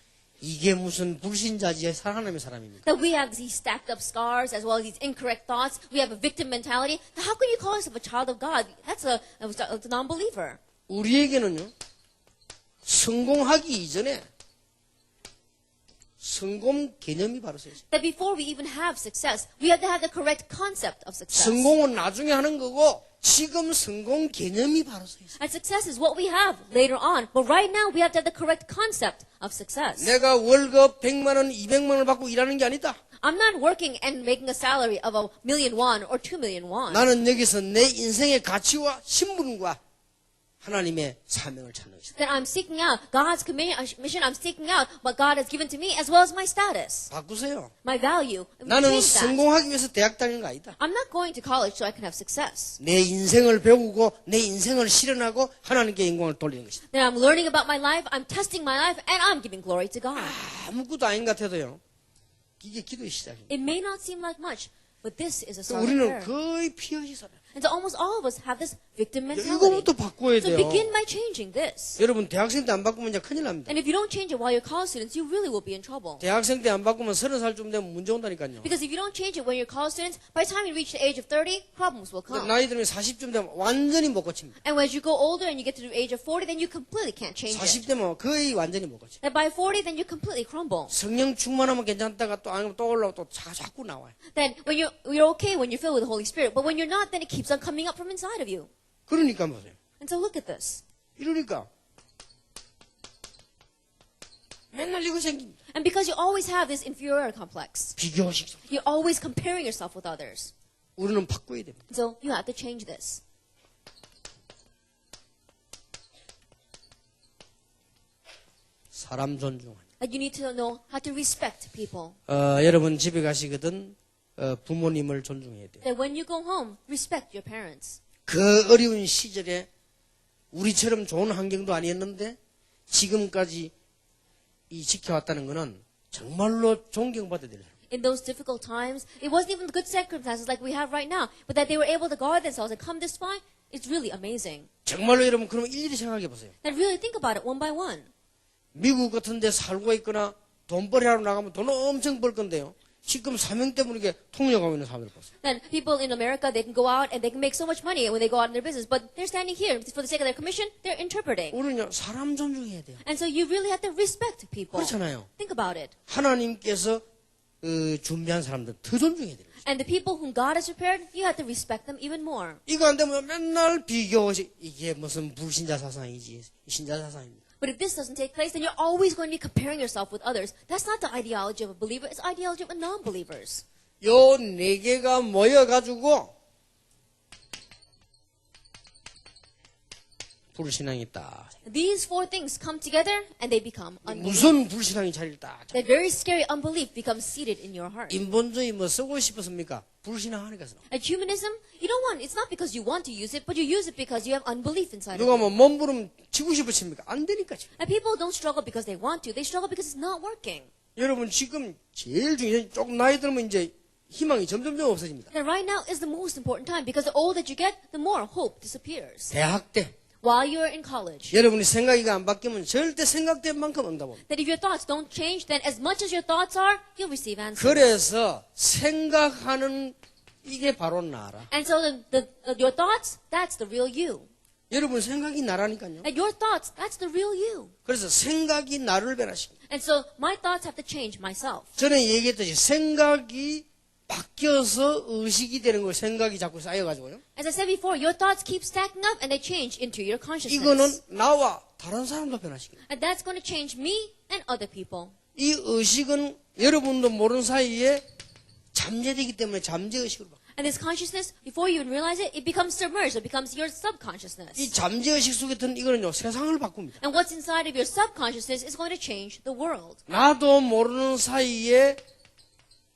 이게 무슨 불신자지의 하나님의 사람입니까? That we have these stacked up scars as well as these incorrect thoughts. We have a victim mentality. How can you call yourself a child of God? That's a non-believer. 우리에게는요, 성공하기 이전에 성공 개념이 바로 있어요. That before we even have success, we have to have the correct concept of success. 성공은 나중에 하는 거고 지금 성공 개념이 바로 서 있어요. And success is what we have later on. But right now, we have to have the correct concept of success. 내가 월급 100만 원, 200만 원을 받고 일하는 게 아니다. I'm not working and making a salary of $1,000,000 or $2,000,000. 나는 여기서 내 인생의 가치와 신분과 하나님의 사명을 찾는 것이다. That I'm seeking out God's mission. I'm seeking out what God has given to me as well as my status, 바꾸세요. my value. 나는 Change that. 성공하기 위해서 대학 다니는 거 아니다. I'm not going to college so I can have success. 내 인생을 배우고 내 인생을 실현하고 하나님께 영광을 돌리는 것이다. That I'm learning about my life, I'm testing my life, and I'm giving glory to God. 아무것도 아닌 것 같아도요. 이게 기도의 시작입니다. It may not seem like much, but this is a start of 우리는 prayer. 거의 피하시 살아요. And so almost all of us have this victim mentality. 이거부터 바꿔야 So 돼요. begin by changing this. 여러분 대학생 때 안 바꾸면 이제 큰일 납니다. And if you don't change it while you're college students, you really will be in trouble. 대학생 때 안 바꾸면 30살쯤 되면 문제 온다니까요. Because if you don't change it when you're college students, by the time you reach the age of 30, problems will come. 나이 들면 40쯤 되면 완전히 못 고칩니다. And as you go older and you get to the age of 40, then you completely can't change it. 40대면 거의 완전히 못 고쳐. And by 40, then you completely crumble. 성령 충만하면 괜찮다가 또 아니면 또 올라오고 또 자꾸 나와요. Then when you're okay when you're filled with the Holy Spirit, but when you're not, then it keeps on coming up from inside of you. 그러니까 보세요. And so look at this. 이러니까 맨날 이거 생깁니다. And because you always have this inferiority complex, 비교식. you're always comparing yourself with others. 우리는 바꿔야 됩니다. So you have to change this. 사람 존중하는. Like you need to know how to respect people. 여러분 집에 가시거든 부모님을 존중해야 돼요. That when you go home, respect your parents. 그 어려운 시절에 우리처럼 좋은 환경도 아니었는데 지금까지 이 지켜왔다는 것은 정말로 존경받아야 될 사람. In those difficult times, it wasn't even good circumstances like we have right now, but that they were able to guard themselves and come this far, it's really amazing. 정말로 여러분 그러면 일일이 생각해 보세요. And really think about it one by one. 미국 같은 데 살고 있거나 돈벌이하러 나가면 돈 엄청 벌 건데요. 지금 사명 때문에 이게 통역하고 있는 사람들 보세요. Then people in America, they can go out and they can make so much money when they go out in their business, but they're standing here for the sake of their commission, they're interpreting. 우리는요 사람 존중해야 돼요. And so you really have to respect people. 그렇잖아요. Think about it. 하나님께서 준비한 사람들 더 존중해야 돼요. And the people whom God has prepared, you have to respect them even more. 이거 안 되면 맨날 비교, 이게 무슨 불신자 사상이지, 신자 사상입니다. But if this doesn't take place, then you're always going to be comparing yourself with others. That's not the ideology of a believer, it's the ideology of non-believers. 요 네 개가 모여가지고 불신앙이 있다. These four things come together and they become unbelief. 무슨 불신앙이 자리다. That very scary unbelief becomes seated in your heart. 인본주의 뭐 쓰고 싶었습니까? 불신앙하니까 써. At humanism, you don't want, it's not because you want to use it, but you use it because you have unbelief inside of 누가 you. 뭐 몸부림 치고 싶으십니까? 안 되니까 지금. And people don't struggle because they want to, they struggle because it's not working. 여러분 지금 제일 중요한 조금 나이 들면 이제 희망이 점점점 없어집니다. And right now is the most important time because the older you get, the more hope disappears. 대학 때 While you're in college. 여러분이 생각이 안 바뀌면 절대 생각된 만큼 응답 옵니다. That if your thoughts don't change, then as much as your thoughts are, you'll receive answers. 그래서 생각하는 이게 바로 나라. And so your thoughts, that's the real you. 여러분 생각이 나라니까요. And your thoughts, that's the real you. 그래서 생각이 나를 변화시킵니다. And so my thoughts have to change myself. 전에 얘기했듯이 생각이 바뀌어서 의식이 되는 걸 생각이 자꾸 쌓여가지고요. As I said before, your thoughts keep stacking up and they change into your consciousness. 이거는 나와 다른 사람도 변화시킵니다. And that's going to change me and other people. 이 의식은 여러분도 모르는 사이에 잠재되기 때문에 잠재의식으로 바뀌어요. And this consciousness, before you even realize it, it becomes submerged. It becomes your subconsciousness. 이 잠재의식 속에 드는 이거는요 세상을 바꿉니다. And what's inside of your subconsciousness is going to change the world. 나도 모르는 사이에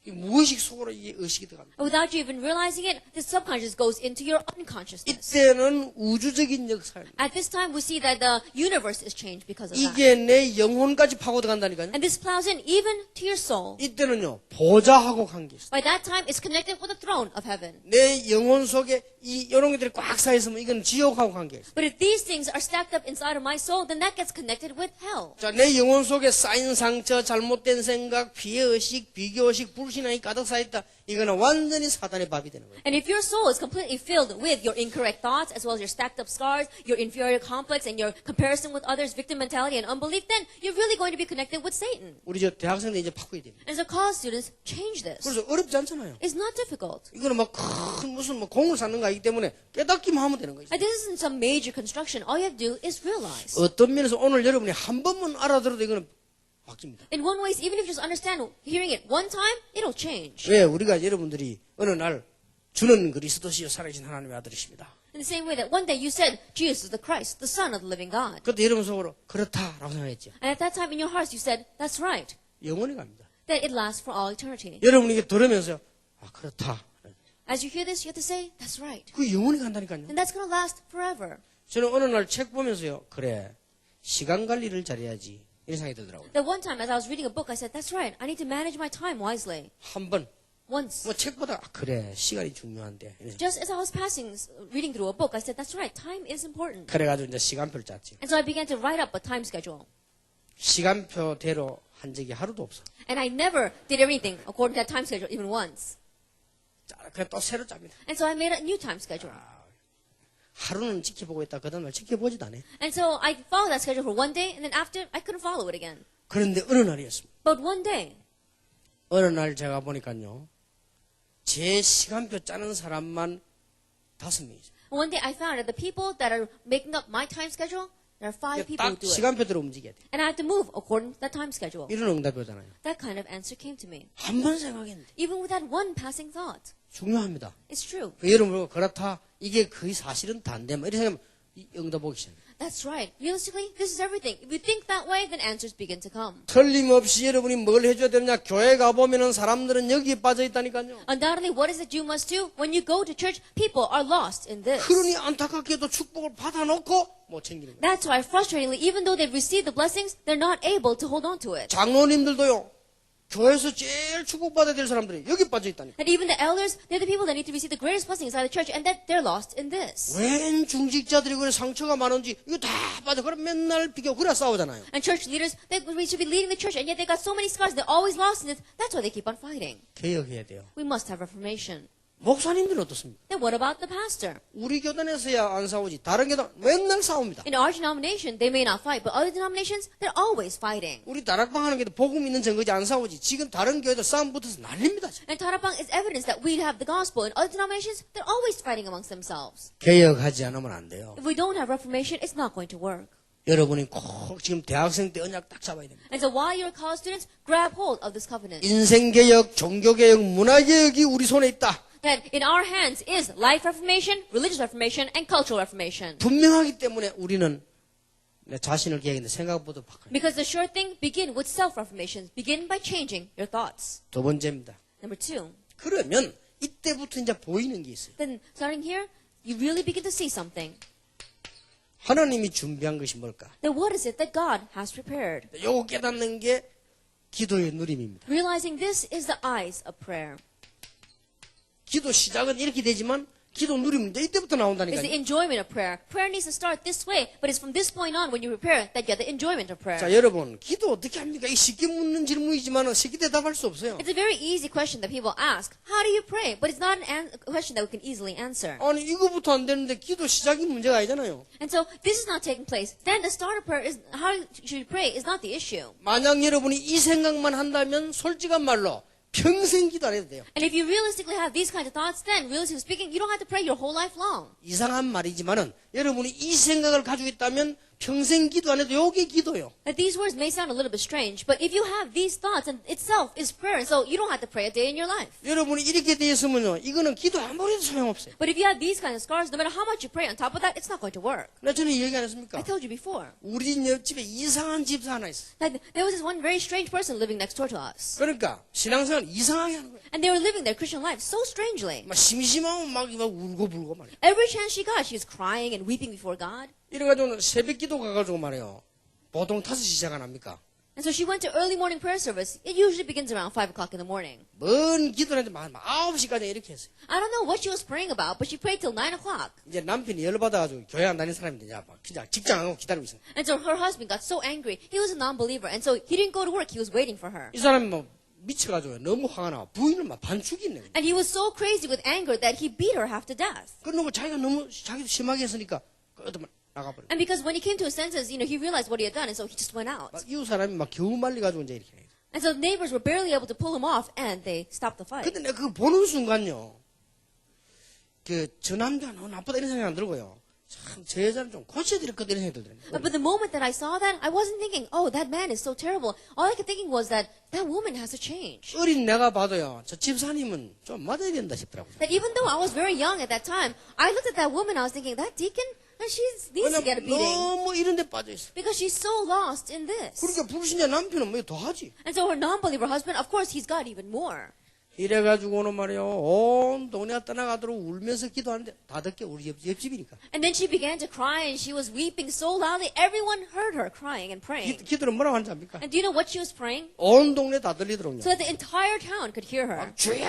이 무의식 속으로 이게 의식이 들어갑니다. Without you even realizing it, the subconscious goes into your unconsciousness. 이때는 우주적인 역사입니다. At this time, we see that the universe is changed because of that. 이게 내 영혼까지 파고 들어간다니까요. And this plows in even to your soul. 이때는요, 보좌하고 관계 있어요. By that time, it's connected with the throne of heaven. 내 영혼 속에 이런 것들이 꽉 쌓여있으면 이건 지옥하고 관계가 있어요. But if these things are stacked up inside of my soul, then that gets connected with hell. 자, 내 영혼 속에 쌓인 상처, 잘못된 생각, 피해의식, 비교의식, 불신앙이 가득 쌓였다. 이거는 완전히 사단의 밥이 되는 거예요. And if your soul is completely filled with your incorrect thoughts, as well as your stacked up scars, your inferior complex, and your comparison with others, victim mentality, and unbelief, then you're really going to be connected with Satan. 우리 저 대학생들 이제 바꿔야 됩니다. And so college students change this. 그래서 어렵지 않잖아요. It's not difficult. 이거는 막 큰 무슨 뭐 공을 쌓는 거이기 때문에 깨닫기만 하면 되는 거죠. And this isn't some major construction. All you have to do is realize. 어떤 면에서 오늘 여러분이 한 번만 알아들어도 이거는 바뀝니다. In one way, even if you just understand hearing it one time, it'll change. 왜 우리가 여러분들이 어느 날 주는 그리스도시요 살아계신 하나님의 아들이십니다. In the same way that one day you said, Jesus is the Christ, the Son of the living God. 그때 여러분 속으로 그렇다라고 생각했죠. And at that time in your hearts you said, that's right. 영원히 갑니다. That it lasts for all eternity. 여러분이 이게 들으면서 아 그렇다. As you hear this, you have to say, that's right. 그 영원히 간다니까요. And that's going to last forever. 저는 어느 날 책 보면서요. 그래 시간 관리를 잘해야지 이런 생각이 들더라고요. That one time as I was reading a book, I said, that's right. I need to manage my time wisely. 한 번 Once. 뭐 책 보다가 아, 그래 시간이 중요한데 이런 생각. Just as I was reading through a book, I said, that's right. Time is important. 그래가지고 이제 시간표를 짰죠. And so I began to write up a time schedule. 시간표대로 한 적이 하루도 없어. And I never did everything according to that time schedule even once. 자, 그래 또 새로 짭니다. And so I made a new time schedule. 하루는 지켜보고 있다. 그 다음날 지켜보지도 않아요. And so I followed that schedule for one day, and then after, I couldn't follow it again. 그런데 어느 날이었습니다. But one day, 어느 날 제가 보니까요. 제 시간표 짜는 사람만 5명이 있어요. one day I found that the people that are making up my time schedule, there are 5 people who 딱 do it. 시간표대로 움직여야 돼. And I have to move according to that time schedule. 이런 응답이 오잖아요. That kind of answer came to me. 한 번 생각했는데 Even with that one passing thought. 중요합니다. It's true. 그 여러분 그렇다. 이게 거의 사실은 다 안 되면 이렇게 생각하면 응답 오기 시작해요. That's right. Realistically, this is everything. If you think that way, then answers begin to come. 틀림없이 여러분이 뭘 해줘야 되느냐. 교회 가보면은 사람들은 여기에 빠져 있다니까요. Undoubtedly, what is it you must do? When you go to church, people are lost in this. 그러니 안타깝게도 축복을 받아놓고 못 챙기는 거예요. That's why, frustratingly, even though they've received the blessings, they're not able to hold on to it. 장로님들도요. 교회에서 제일 축복받아야 될 사람들이 여기 빠져 있다니까. And even the elders, they're the people that need to receive the greatest blessings inside the church, and that they're lost in this. 웬 중직자들이 그래 상처가 많은지 이거 다 빠져. 그럼 맨날 비교 그래 싸우잖아요. And church leaders, we should be leading the church, and yet they got so many scars, they're always lost in it. That's why they keep on fighting. 개혁해야 돼요. We must have reformation. 목사님들은 어떻습니까? Then what about the pastor? 우리 교단에서야 안 싸우지. 다른 교단 맨날 싸웁니다. In our denomination, they may not fight, but other denominations, they're always fighting. 우리 다락방 하는 게도 복음 있는 증거지 안 싸우지. 지금 다른 교회도 싸움 붙어서 난립니다. 지금. And Tarapang is evidence that we have the gospel. In other denominations, they're always fighting amongst themselves. 개혁하지 않으면 안 돼요. If we don't have reformation, it's not going to work. 여러분이 꼭 지금 대학생 때 언약 딱 잡아야 됩니다. And so while you're college students, grab hold of this covenant. 인생개혁, 종교개혁, 문화개혁이 우리 손에 있다. That in our hands is life reformation, religious reformation, and cultural reformation. 분명하기 때문에 우리는 내 자신을 개혁했는데 생각보다 바꿔요. Because the sure thing, begin with self-reformation. Begin by changing your thoughts. 두 번째입니다. Number 2. 그러면 이때부터 이제 보이는 게 있어요. Then starting here, you really begin to see something. 하나님이 준비한 것이 뭘까? Then what is it that God has prepared? 요거 깨닫는 게 기도의 누림입니다. Realizing this is the eyes of prayer. 기도 시작은 이렇게 되지만 기도 누리면 이때부터 It's the 나온다니까요. enjoyment of prayer. Prayer needs to start this way, but it's from this point on when you prepare that you get the enjoyment of prayer. 자, 여러분, 기도 어떻게 합니까? 이 쉽게 묻는 질문이지만 쉽게 대답할 수 없어요. It's a very easy question that people ask. How do you pray? But it's not a question that we can easily answer. 아니, 이거부터 안 되는데 기도 시작이 문제가 아니잖아요. And so this is not taking place. Then the start of prayer is how should you pray is not the issue. 만약 여러분이 이 생각만 한다면 솔직한 말로 평생 기도 안 해도 돼요. And if you realistically have these kinds of thoughts, then realistically speaking, you don't have to pray your whole life long. 이상한 말이지만은 여러분이 이 생각을 가지고 있다면 평생 기도 안 해도 요게 기도요. That these words may sound a little bit strange, but if you have these thoughts, and itself is prayer, and so you don't have to pray a day in your life. 여러분이 이렇게 돼 있으면요, 이거는 기도 아무리 해도 소용없어요. But if you have these kind of scars, no matter how much you pray on top of that, it's not going to work. 나 전에 얘기 안 I 했습니까? told you before 우리 옆집에 이상한 집사 하나 있어. that there was this one very strange person living next door to us. 그러니까 신앙생활 이상하게 하는 거예요. And they were living their Christian life so strangely. 막 심심하면 막 울고 불고 말이야. Every chance she got, she was crying and weeping before God. 이래가지고 새벽 기도 가가지고 말이에요. 보통 5시 시작 안 합니까? And so she went to early morning prayer service. It usually begins around 5 o'clock in the morning. 먼 기도를 했는데 9시까지 이렇게 했어요. I don't know what she was praying about, but she prayed till 9 o'clock. 이제 남편이 열받아가지고 교회 안 다니는 사람인데 그냥 직장하고 기다리고 있어요. And so her husband got so angry. He was a non-believer, and so he didn't go to work. He was waiting for her. 이 사람이 막 미쳐가지고 너무 화가 나 부인을 막 반죽이네. And he was so crazy with anger that he beat her half to death. 그러고 자기가 너무 자기도 심하게 했으니까 나가버려. And because when he came to his senses, he realized what he had done, and so he just went out. 막 이웃 사람이 막 겨우 말려가지고 이제 이렇게. And so the neighbors were barely able to pull him off, and they stopped the fight. 근데 내가 그거 보는 순간요. 저 남자 너무 나쁘다 이런 생각이 안 들고요. 참, 저 여자는 좀 고쳐야 될 것 이런 생각이 들더라고요. But the moment that I saw that, I wasn't thinking, oh, that man is so terrible. All I kept thinking was that that woman has to change. 어린 내가 봐도요. 저 집사님은 좀 맞아야 된다 싶더라고요. That even though I was very young at that time, I looked at that woman, I was thinking, that deacon, she needs to get a beating. 너무 이런 데 빠져있어. Because she's so lost in this. 그러니까 불신자 남편은 뭐 더 하지. And so her non-believer husband, of course, he's got even more. 이래가지고는 말이요. 온 동네가 떠나가도록 울면서 기도하는데 다 듣게 우리 옆집이니까. And then she began to cry and she was weeping so loudly. Everyone heard her crying and praying. 기도를 뭐라고 하는지 압니까? And do you know what she was praying? 온 동네 다 들리더라고요. So that the entire town could hear her. 주여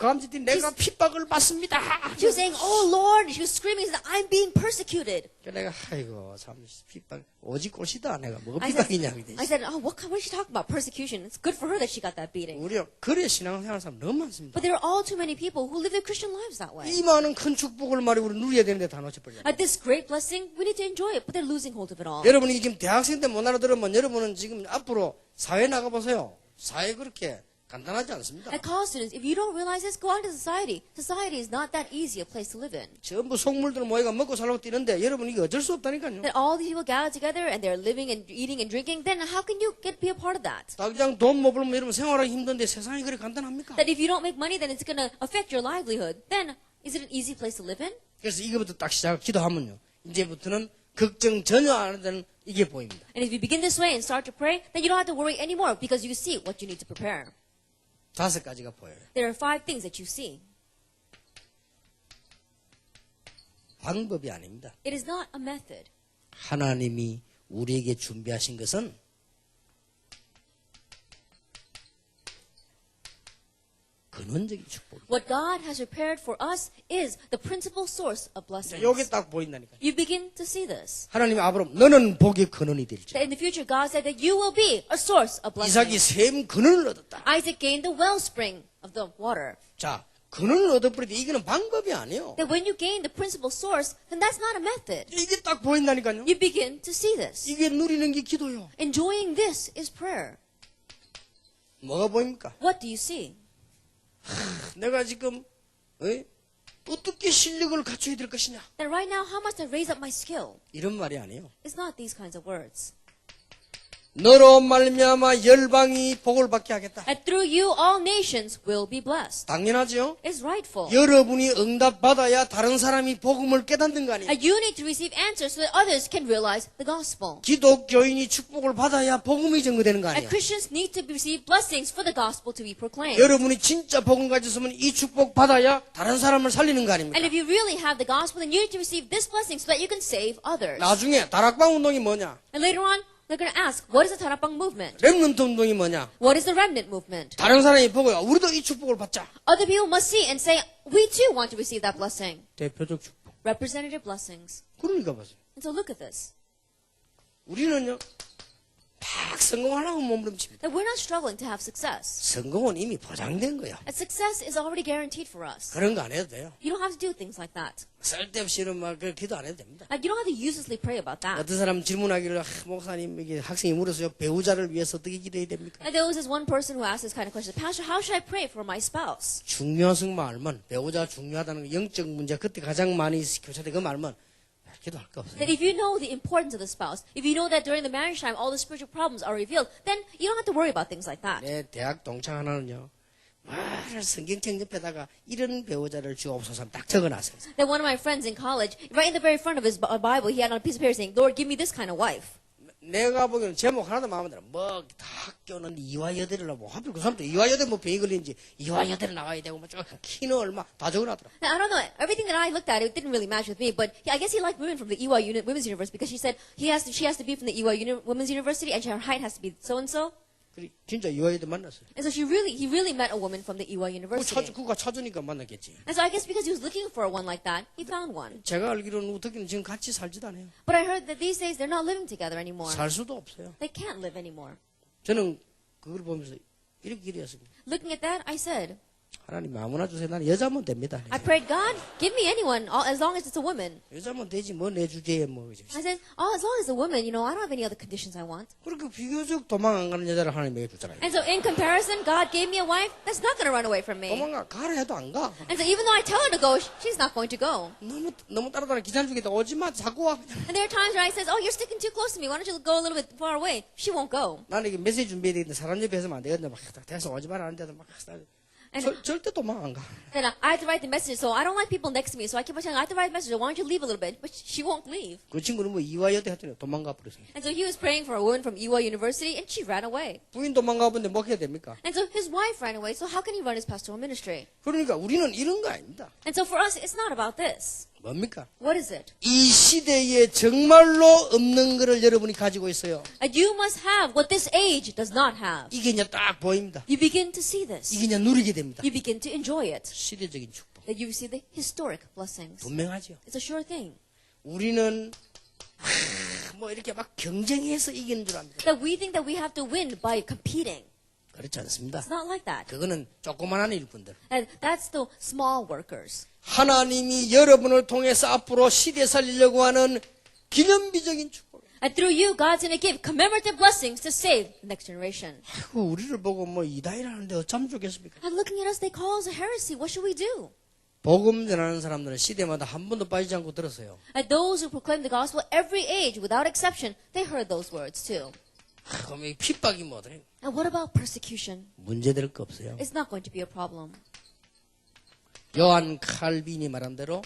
감지티 내가 핍박을 받습니다. She was saying, oh Lord, she was screaming that I'm being persecuted. 내가 아이고 참 핍박 오직 꽃이다 내가 뭐가 I 핍박이냐 said, oh, what is she talking about? Persecution. It's good for her that she got that beating. 우리 그래 신앙생활 사람 너무 많습니다. But there are all too many people who live their Christian lives that way. 이 많은 큰 축복을 말이 우리 누려야 되는데 다 놓쳐버려. At this great blessing, we need to enjoy it, but they're losing hold of it all. 여러분이 지금 대학생 때 못 알아들으면 여러분은 지금 앞으로 사회 나가 보세요. 사회 그렇게 간단하지 않습니다. At college students, if you don't realize this, go out to society. Society is not that easy a place to live in. 전부 속물들 모여가 먹고 살라고 뛰는데 여러분 이게 어쩔 수 없다니까요. That all these people gather together and they're living and eating and drinking, then how can you be a part of that? 당장 돈 못 벌면 여러분 생활하기 힘든데 세상이 그래 간단합니까? That if you don't make money, then it's going to affect your livelihood. Then, is it an easy place to live in? 그래서 이거부터 딱 시작 기도하면요. 이제부터는 걱정 전혀 안 해도 되는 이게 보입니다. And if you begin this way and start to pray, then you don't have to worry anymore because you see what you need to prepare. 5가지가 보여요. There are 5 things that you see. 방법이 아닙니다. It is not a method. 하나님이 우리에게 준비하신 것은 근원적인 축복입니다. What God has prepared for us is the principal source of blessings. 이게 딱 보인다니까요. You begin to see this. 하나님이 아브람 너는 복의 근원이 될지. That in the future, God said that you will be a source of 이삭이 blessings. 샘 근원을 얻었다. Isaac gained the wellspring of the water. 자, 근원을 얻어버리되 이거는 방법이 아니에요. That when you gain the principal source, then that's not a method. 이게 딱 보인다니까요. You begin to see this. 이게 누리는 게 기도요. Enjoying this is prayer. 뭐가 보입니까? What do you see? 내가 지금 어떻게 실력을 갖춰야 될 것이냐? That right now, how much to raise up my skill? 이런 말이 아니에요. It's not these kinds of words. 너로 말미암아 열방이 복을 받게 하겠다. And through you, all nations will be blessed. 당연하죠. It's rightful. 여러분이 응답 받아야 다른 사람이 복음을 깨닫는 거 아니에요. And you need to receive answers so that others can realize the gospel. 기독교인이 축복을 받아야 복음이 증거되는 거 And 아니에요. Christians need to receive blessings for the gospel to be proclaimed. 여러분이 진짜 복음 가졌으면 이 축복 받아야 다른 사람을 살리는 거 아닙니까? And if you really have the gospel, then you need to receive this blessing so that you can save others. 나중에 다락방 운동이 뭐냐? And later on, they're going to ask, what is the Tarapang movement? 렘넌트 운동이 뭐냐? What is the remnant movement? 다른 사람이 보고요. 우리도 이 축복을 받자. Other people must see and say, we too want to receive that blessing. 대표적 축복. Representative blessings. 그러니까 보세요. And so look at this. 우리는요. 막 성공하려고 몸부림칩니다. That we're not struggling to have success. 성공은 이미 보장된 거야. That success is already guaranteed for us. 그런 거 안 해도 돼요. You don't have to do things like that. 쓸데없이 이런 말 기도 안 해도 됩니다. Like, you don't have to uselessly pray about that. 어떤 사람 질문하기를 목사님 이게 학생이 물었어요. 배우자를 위해서 어떻게 기도해야 됩니까? And there was this one person who asked this kind of question, Pastor, how should I pray for my spouse? 중요성 말만 배우자 중요하다는 거, 영적 문제 그때 가장 많이 교차돼 그 말만 기도할 거 없어요. That if you know the importance of the spouse, if you know that during the marriage time all the spiritual problems are revealed, then you don't have to worry about things like that. 내 대학 동창 하나는요. 말을 성경책 옆에다가 이런 배우자를 주옵소서 딱 적어놨어요. That one of my friends in college, right in the very front of his Bible, he had on a piece of paper saying, Lord, give me this kind of wife. 내가 보기에는 제목 하나도 마음에 들어. 뭐 학교는 이화여대를 하고 하필 그 사람도 이화여대 뭐 병이 걸린지 이화여대를 나가야 되고 뭐 키는 얼마 다 적어놨더라. Now, I don't know, everything that I looked at, it didn't really match with me, but I guess he liked women from the EY Women's University because she said she has to be from the EY Women's University and her height has to be so-and-so. 그래 진짜 이화여대 만났어요. And so he really met a woman from the EY University. 그가 찾으니까 만났겠지. And so I guess because he was looking for one like that, he found one. 제가 알기로는 우특기는 지금 같이 살지도 않아요. But I heard that these days they're not living together anymore. 살 수도 없어요. They can't live anymore. 저는 그걸 보면서 이렇게 기도했습니다. Looking at that, I said, 하나님 아무나 주세요. 나는 여자면 됩니다. I prayed, God, give me anyone, as long as it's a woman. 여자면 되지 뭐 내 주제에 뭐. I said, as long as it's a woman, I don't have any other conditions I want. 그렇게 비교적 도망 안 가는 여자를 하나님에게 주잖아요. And so in comparison, God gave me a wife that's not going to run away from me. 도망가 가라 해도 안 가. And so even though I tell her to go, she's not going to go. 너무 따라다니 귀찮은 중이다. 오지 마. 자꾸 와. And there are times where I says, you're sticking too close to me. Why don't you go a little bit far away? She won't go. 나는 이게 메시지 준비해야 되는데 사람 옆에 서면 안 되거든요. 막 대서 오지 마라 하는데도 막 절대 도망 안 가. Then I have to write the message. So I don't like people next to me. So I keep on saying, I have to write the message. Why don't you leave a little bit? But she won't leave. 그 친구는 뭐 이화여대 했더니 도망가 버렸어요. And so he was praying for a woman from EY University, and she ran away. 부인 도망가 버는데 뭐 해야 됩니까? And so his wife ran away. So how can he run his pastoral ministry? 그러니까 우리는 이런 거 아닙니다. And so for us, it's not about this. 뭡니까? What is it? 이 시대에 정말로 없는 거를 여러분이 가지고 있어요. And you must have what this age does not have. 이게 이제 딱 보입니다. You begin to see this. 이게 이제 누리게 됩니다. You begin to enjoy it. 시대적인 축복. That you see the historic blessings. 분명하죠. It's a sure thing. 우리는 뭐 이렇게 막 경쟁해서 이기는 줄 압니다. That we think that we have to win by competing. 그렇지 않습니다. It's not like that. 그거는 조그만한 일꾼들. And that's the small workers. 하나님이 여러분을 통해서 앞으로 시대 살리려고 하는 기념비적인 축복. And through you, God's going to give commemorative blessings to save the next generation. 아이고, 우리를 보고 뭐 이다이라는데 어쩜 좋겠습니까? And looking at us, they call us a heresy. What should we do? 복음 전하는 사람들은 시대마다 한 번도 빠지지 않고 들었어요. And those who proclaim the gospel, every age, without exception, they heard those words too. 그럼 이 핍박이 뭐더래? And what about persecution? 문제될 거 없어요. It's not going to be a problem. 요한 칼빈이 말한 대로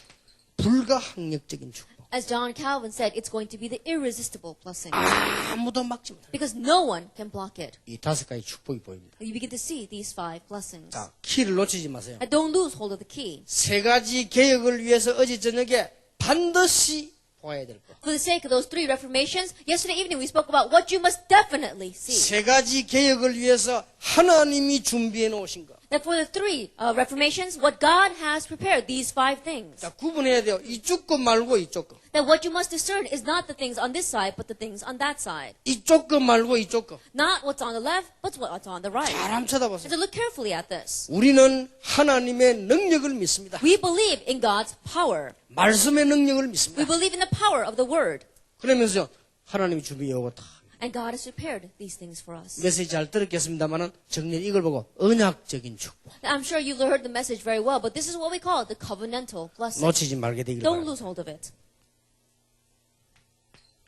불가항력적인 축복. As John Calvin said, it's going to be the irresistible blessing. 아무도 막지 못해. Because no one can block it. 이 다섯 가지 축복이 보입니다. You begin to see these 5 blessings. 자, 키를 놓치지 마세요. And don't lose hold of the key. 세 가지 개혁을 위해서 어제 저녁에 반드시 보아야 될 것. For the sake of those 3 reformations, yesterday evening we spoke about what you must definitely see. 세 가지 개혁을 위해서 하나님이 준비해 놓으신 것. That for the 3 reformations, what God has prepared, these 5 things. 자, 구분해야 돼요. 이쪽 것 말고 이쪽 것. That what you must discern is not the things on this side, but the things on that side. 이쪽 것 말고 이쪽 것. Not what's on the left, but what's on the right. 잘 한번 And 쳐다보세요. so look carefully at this. 우리는 하나님의 능력을 믿습니다. We believe in God's power. 말씀의 능력을 We 믿습니다. believe in the power of the word. 그러면서 하나님이 준비해 오고 다. And God has prepared these things for us. 메시지 잘 들었겠습니다만은 정리는 이걸 보고 언약적인 축복. I'm sure you heard the message very well, but this is what we call the covenantal blessing. 놓치지 말게 되길 Don't 바랍니다. lose hold of it.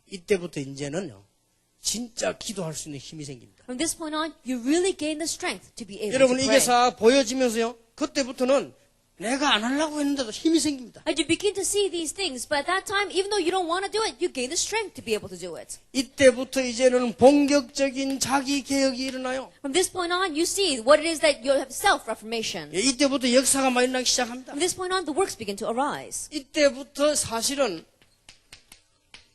이때부터 이제는요. 진짜 기도할 수 있는 힘이 생깁니다. From this point on, you really gain the strength to be able 여러분 to 이게 pray. 다 보여지면서요. 그때부터는 내가 안 하려고 했는데도 힘이 생깁니다. And you begin to see these things, but at that time, even though you don't want to do it, you gain the strength to be able to do it. 이때부터 이제는 본격적인 자기 개혁이 일어나요. From this point on, you see what it is that you have self-reformation. 예, 이때부터 역사가 많이 나기 시작합니다. From this point on, the works begin to arise. 이때부터 사실은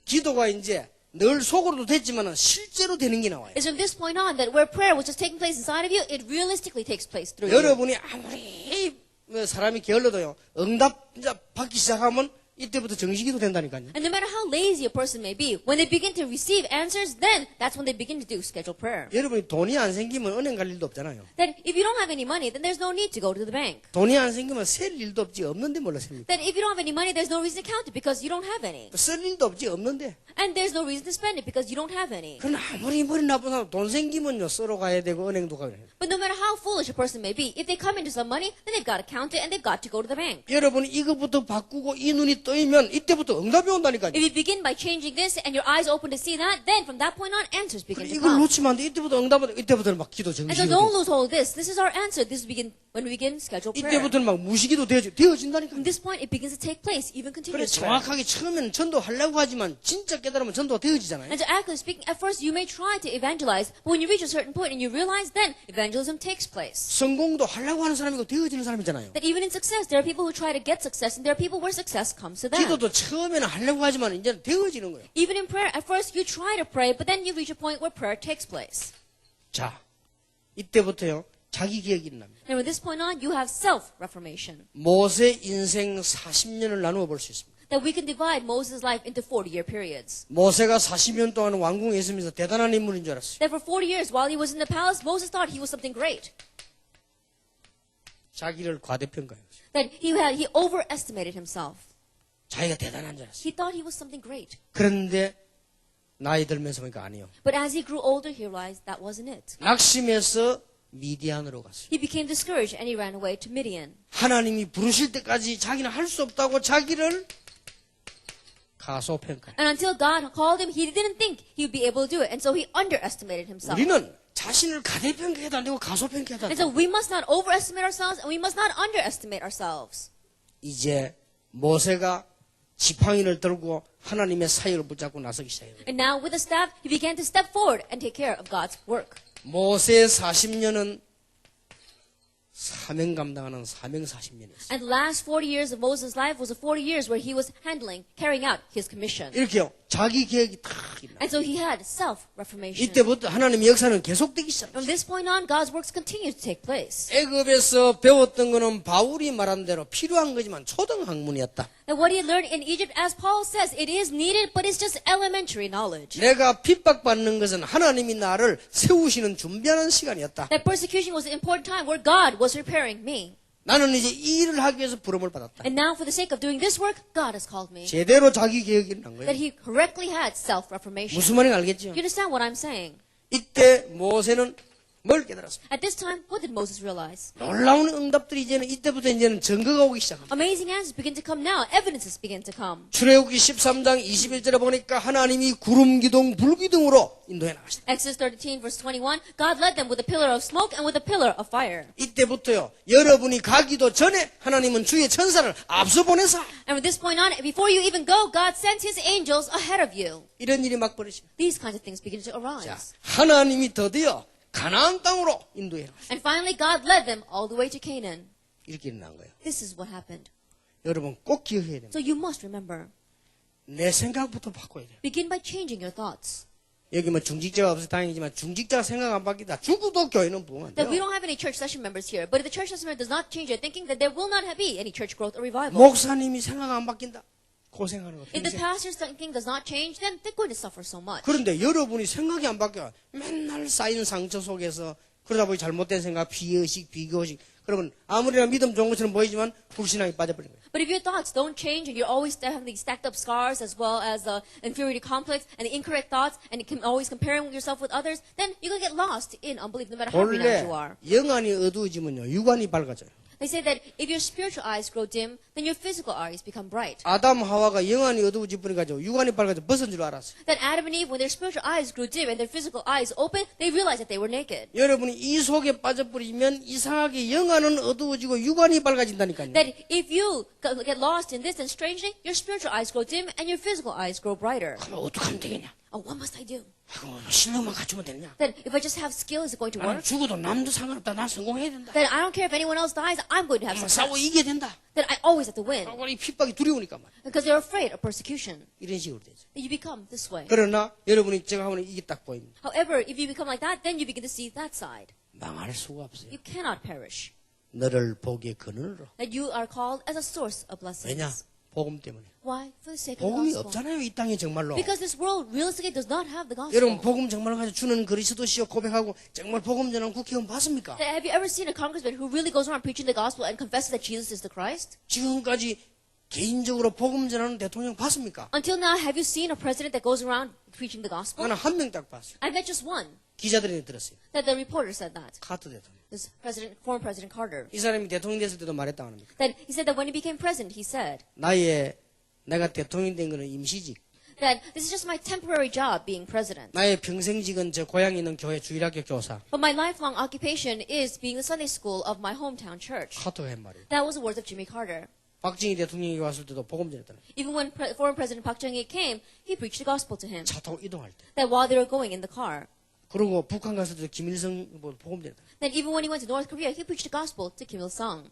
기도가 이제 늘 속으로도 됐지만 실제로 되는 게 나와요. It's from this point on that where prayer was just taking place inside of you, it realistically takes place through you. 여러분이 아무리 사람이 게을러도요. 응답 받기 시작하면 이때부터 정식기도 된다니까요. And no matter how lazy a person may be, when they begin to receive answers, then that's when they begin to do scheduled prayer. 여러분이 돈이 안 생기면 은행 갈 일도 없잖아요. That if you don't have any money, then there's no need to go to the bank. 돈이 안 생기면 셀 일도 없지 없는데 몰라 셉니까? That if you don't have any money, there's no reason to count it because you don't have any. 쓸 일도 없지 없는데. And there's no reason to spend it because you don't have any. 그럼 아무리 머리 나쁜 사람 돈 생기면요 쓰러 가야 되고 은행도 가야 돼요. But no matter how foolish a person may be, if they come into some money, then they've got to count it and they've got to go to the bank. 여러분이 이것부터 바꾸고 이 눈이 뜨이면 이때부터 응답이 온다니까요. If you begin by changing this and your eyes open to see that, then from that point on, answers begin to 이걸 come. 놓치면 안 돼. 이때부터 응답은 이때부터는 막 기도 And so 정식이 don't lose hold of this. This is our answer. This begin when we begin scheduled prayer. 이때부터는 막 무시기도 되어진다니까. From this point, it begins to take place, even 그래 continuous prayer. 정확하게 처음에는 전도하려고 하지만 진짜 깨달으면 전도가 되어지잖아요. And so accurately speaking, at first you may try to evangelize, but when you reach a certain point and you realize, then evangelism takes place. 성공도 하려고 하는 사람이고 되어지는 사람이잖아요. That even in success, there are people who try to get success, and there are people where success comes to them. 기도도 처음에는 하려고 하지만 이제는 되어지는 거예요. Even in prayer, at first you try to pray, but then you reach a point where prayer takes place. 자, 이때부터요. 자기 기억이 일어납니다. And from this point on, you have self-reformation. 모세 인생 40년을 나누어 볼 수 있습니다. That we can divide Moses' life into 40-year periods. 모세가 40년 동안 왕궁에 있으면서 대단한 인물인 줄 알았어요. That for 40 years, while he was in the palace, Moses thought he was something great. 자기를 과대평가해요. That he overestimated himself. 자기가 대단한 줄 알았어요. He thought he was something great. 그런데 나이 들면서 보니까 아니요. But as he grew older, he realized that wasn't it. 낙심해서 미디안으로 갔어요. He became discouraged and he ran away to Midian. 하나님이 부르실 때까지 자기는 할 수 없다고 자기를 가소평가. And until God called him, he didn't think he would be able to do it. And so he underestimated himself. 우리는 자신을 가대평가해도 안 되고 가소평가해도 안 And so 되고 we must not overestimate ourselves and we must not underestimate ourselves. 이제 모세가 지팡이를 들고 하나님의 사역을 붙잡고 나서기 시작해요. And now with a staff, he began to step forward and take care of God's work. 모세 40년은 사명 감당하는 사명 40년이었어요. And the last 40 years of Moses' life was the 40 years where he was carrying out his commission. 이렇게요. 자기 계획이 탁 있나. And so he had self-reformation. 이때부터 하나님의 역사는 계속되기 시작합니다. From this point on, God's works continue to take place. 애굽에서 배웠던 거는 바울이 말한 대로 필요한 거지만 초등학문이었다. And what he learned in Egypt, as Paul says, it is needed, but it's just elementary knowledge. 내가 핍박받는 것은 하나님이 나를 세우시는 준비하는 시간이었다. That persecution was an important time where God was preparing me. 나는 이제 이 일을 하기 위해서 부름을 받았다. And now for the sake of doing this work, God has called me. 제대로 자기 계획이 난 That 거예요. he correctly had self-reformation. 무슨 말인지 알겠죠? You understand what I'm saying? 이때 모세는 뭘 깨달았습니까? At this time, what did Moses realize? 놀라운 응답들이 이때부터 이제는 증거가 오기 시작합니다. Amazing answers begin to come now. Evidences begin to come. 출애굽기 13장 21절에 보니까 하나님이 구름 기둥 불 기둥으로 인도해 나가시다. Exodus 13 verse 21, God led them with a pillar of smoke and with a pillar of fire. 이때부터요. 여러분이 가기도 전에 하나님은 주의 천사를 앞서 보내서 And from this point on, before you even go, God sends his angels ahead of you. 이런 일이 막 벌어집니다. These kinds of things begin to 자, arise. 하나님이 드디어 가나안 땅으로 인도해 나가시다. And finally, God led them all the way to Canaan. 이렇게 일어난 거예요. This is what happened. 여러분 꼭 기억해야 됩니다. So you must remember. 내 생각부터 바꿔야 돼요. Begin by changing your thoughts. 여기 뭐 중직자가 없어서 다행이지만 중직자가 생각 안 바뀌다 죽어도 교회는 부흥 안 That we 돼요. don't have any church session members here. But if the church session member does not change their thinking, then there will not be any church growth or revival. 목사님이 생각 안 바뀐다. 고생하는 거. If the 평생. pastor's thinking does not change, then they're going to suffer so much. 그런데 여러분이 생각이 안 바뀌어. 맨날 쌓인 상처 속에서 그러다 보니 잘못된 생각, 비의식, 비교식. 그러면 아무리나 믿음 좋은 것처럼 보이지만 불신앙이 빠져버린 거예요. But if your thoughts don't change and you're always having these stacked up scars as well as the inferiority complex and the incorrect thoughts and always comparing yourself with others, then you're going to get lost in unbelief no matter how 본래 renowned you are. 영안이 어두워지면요 육안이 밝아져요. They say that if your spiritual eyes grow dim, then your physical eyes become bright. 아담 하와가 영안이 어두워지 보니까 육안이 밝아져 벗은 줄 알았어요. That Adam and Eve, when their spiritual eyes grew dim and their physical eyes opened, they realized that they were naked. 여러분이 이 속에 빠져버리면 이상하게 영안은 어두워지고 육안이 밝아진다니까요. That if you get lost in this, then strangely, your spiritual eyes grow dim and your physical eyes grow brighter. 그럼 어떻게 하면 되겠냐? Oh, what must I do? 실력만 갖추면 되느냐? Then if I just have skill, is it going to 나는 work? 죽어도 남도 상관없다. 난 성공해야 된다. Then I don't care if anyone else dies, I'm going to have 싸워 success. 이겨야 된다. Then I always have to win. 하고 이 핍박이 두려우니까 말이야. Because they're afraid of persecution. 이런 식으로 되죠. You become this way. 그러나 여러분이 제가 하면 이게 딱 보입니다. However, if you become like that, then you begin to see that side. 망할 수가 없어요. You cannot perish. 너를 복의 근원으로. That you are called as a source of blessings. 왜냐? 복음 때문에. Why? For the sake of the 복음이 gospel. 없잖아요. 이 땅에 정말로. Because this world realistically does not have the gospel. 여러분 복음 정말로 가지고 주는 그리스도시여 고백하고 정말 복음 전하는 국회의원 봤습니까? Have you ever seen a congressman who really goes around preaching the gospel and confesses that Jesus is the Christ? 지금까지 개인적으로 복음 전하는 대통령 봤습니까? Until now, have you seen a president that goes around preaching the gospel? 나는 한 명 딱 봤어요. I met just one. 기자들이 들었어요. That the reporter said that. 카터 대통령. This former President Carter. 이 사람이 대통령 됐을 때도 말했다고 합니다. That he said that when he became president, he said 나의 내가 대통령 된 거는 임시직. That this is just my temporary job being president. 나의 평생직은 저 고향에 있는 교회 주일학교 교사. But my lifelong occupation is being the Sunday school of my hometown church. 카토 한 말이에요. That was the words of Jimmy Carter. 박정희 대통령이 왔을 때도 복음 전했다는 거예요. Even when former President Park Chung-hee came, he preached the gospel to him. 차 타고 이동할 때. That while they were going in the car. 그리고 북한 갔을 때도 김일성 복음 전했다. Then even when he went to North Korea, he preached the gospel to Kim Il-sung.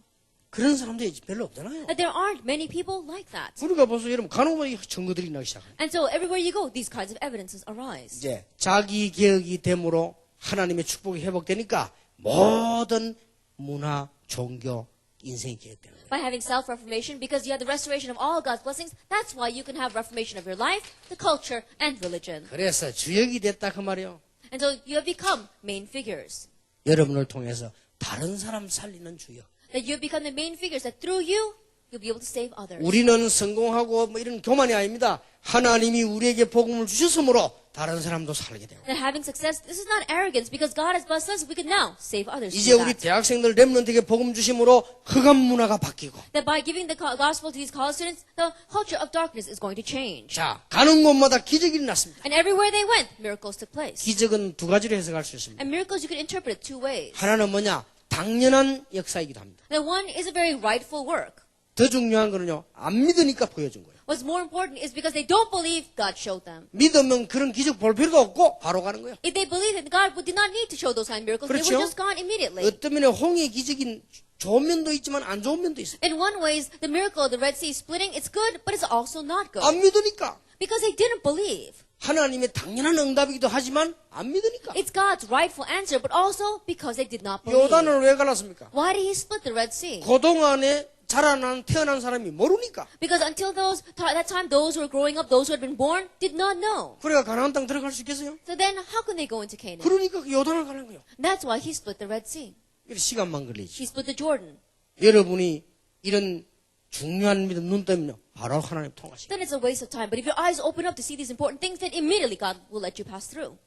그런 사람들이 별로 없잖아요. That there aren't many people like that. 우리가 벌써 여러분 간혹은 증거들이 나기 시작합니다. And so everywhere you go, these kinds of evidences arise. 이제 자기 개혁이 됨으로 하나님의 축복이 회복되니까 모든 문화, 종교, 인생이 개혁되는 거예요. By having self-reformation, because you have the restoration of all God's blessings, that's why you can have reformation of your life, the culture, and religion. 그래서 주역이 됐다 그 말이에요. And so you have become main figures. 여러분을 통해서 다른 사람 살리는 주역. That you have become the main figures that through you, you'll be able to save others. 우리는 성공하고 뭐 이런 교만이 아닙니다. 하나님이 우리에게 복음을 주셨으므로 다른 사람도 살게 되고. That having success, this is not arrogance, because God has blessed us, we can now save others. 이제 through 우리 that. 대학생들 렘넌트에게 복음 주심으로 흑암 문화가 바뀌고. That by giving the gospel to these college students, the culture of darkness is going to change. 자, 가는 곳마다 기적이 일어났습니다. And everywhere they went, miracles took place. 기적은 두 가지로 해석할 수 있습니다. And miracles, you can interpret it two ways. 하나는 뭐냐? 당연한 역사이기도 합니다. The one is a very rightful work. 더 중요한 거는요, 안 믿으니까 보여준 거예요. What's more important is because they don't believe, God showed them. 믿으면 그런 기적 볼 필요도 없고 바로 가는 거예요. If they believed it, God did not need to show those kind of miracles. They 그렇죠? would just gone immediately. 어떤 면에 홍해 기적인 좋은 면도 있지만 안 좋은 면도 있어요. In one ways, the miracle of the Red Sea splitting, it's good, but it's also not good. 안 믿으니까. Because they didn't believe. 하나님의 당연한 응답이기도 하지만 안 믿으니까. It's God's rightful answer, but also because they did not believe. 요단을 왜 갈랐습니까? Why did he split the Red Sea? 그동안에 태어난 사람이 모르니까. Because until that time, those who were growing up, those who had been born, did not know. 그래가 가나안 땅 들어갈 수 있겠어요? So then, how can they go into Canaan? 그러니까 그 요단을 가는 거예요. That's why he split the Red Sea. 이렇게 시간만 걸리지. He split the Jordan. 여러분이 이런 중요한 믿음 눈 뜨면요, 바로 하나님 통하시고. Then it's a waste of time. But if your eyes open up to see these important things, then immediately God will let you pass through.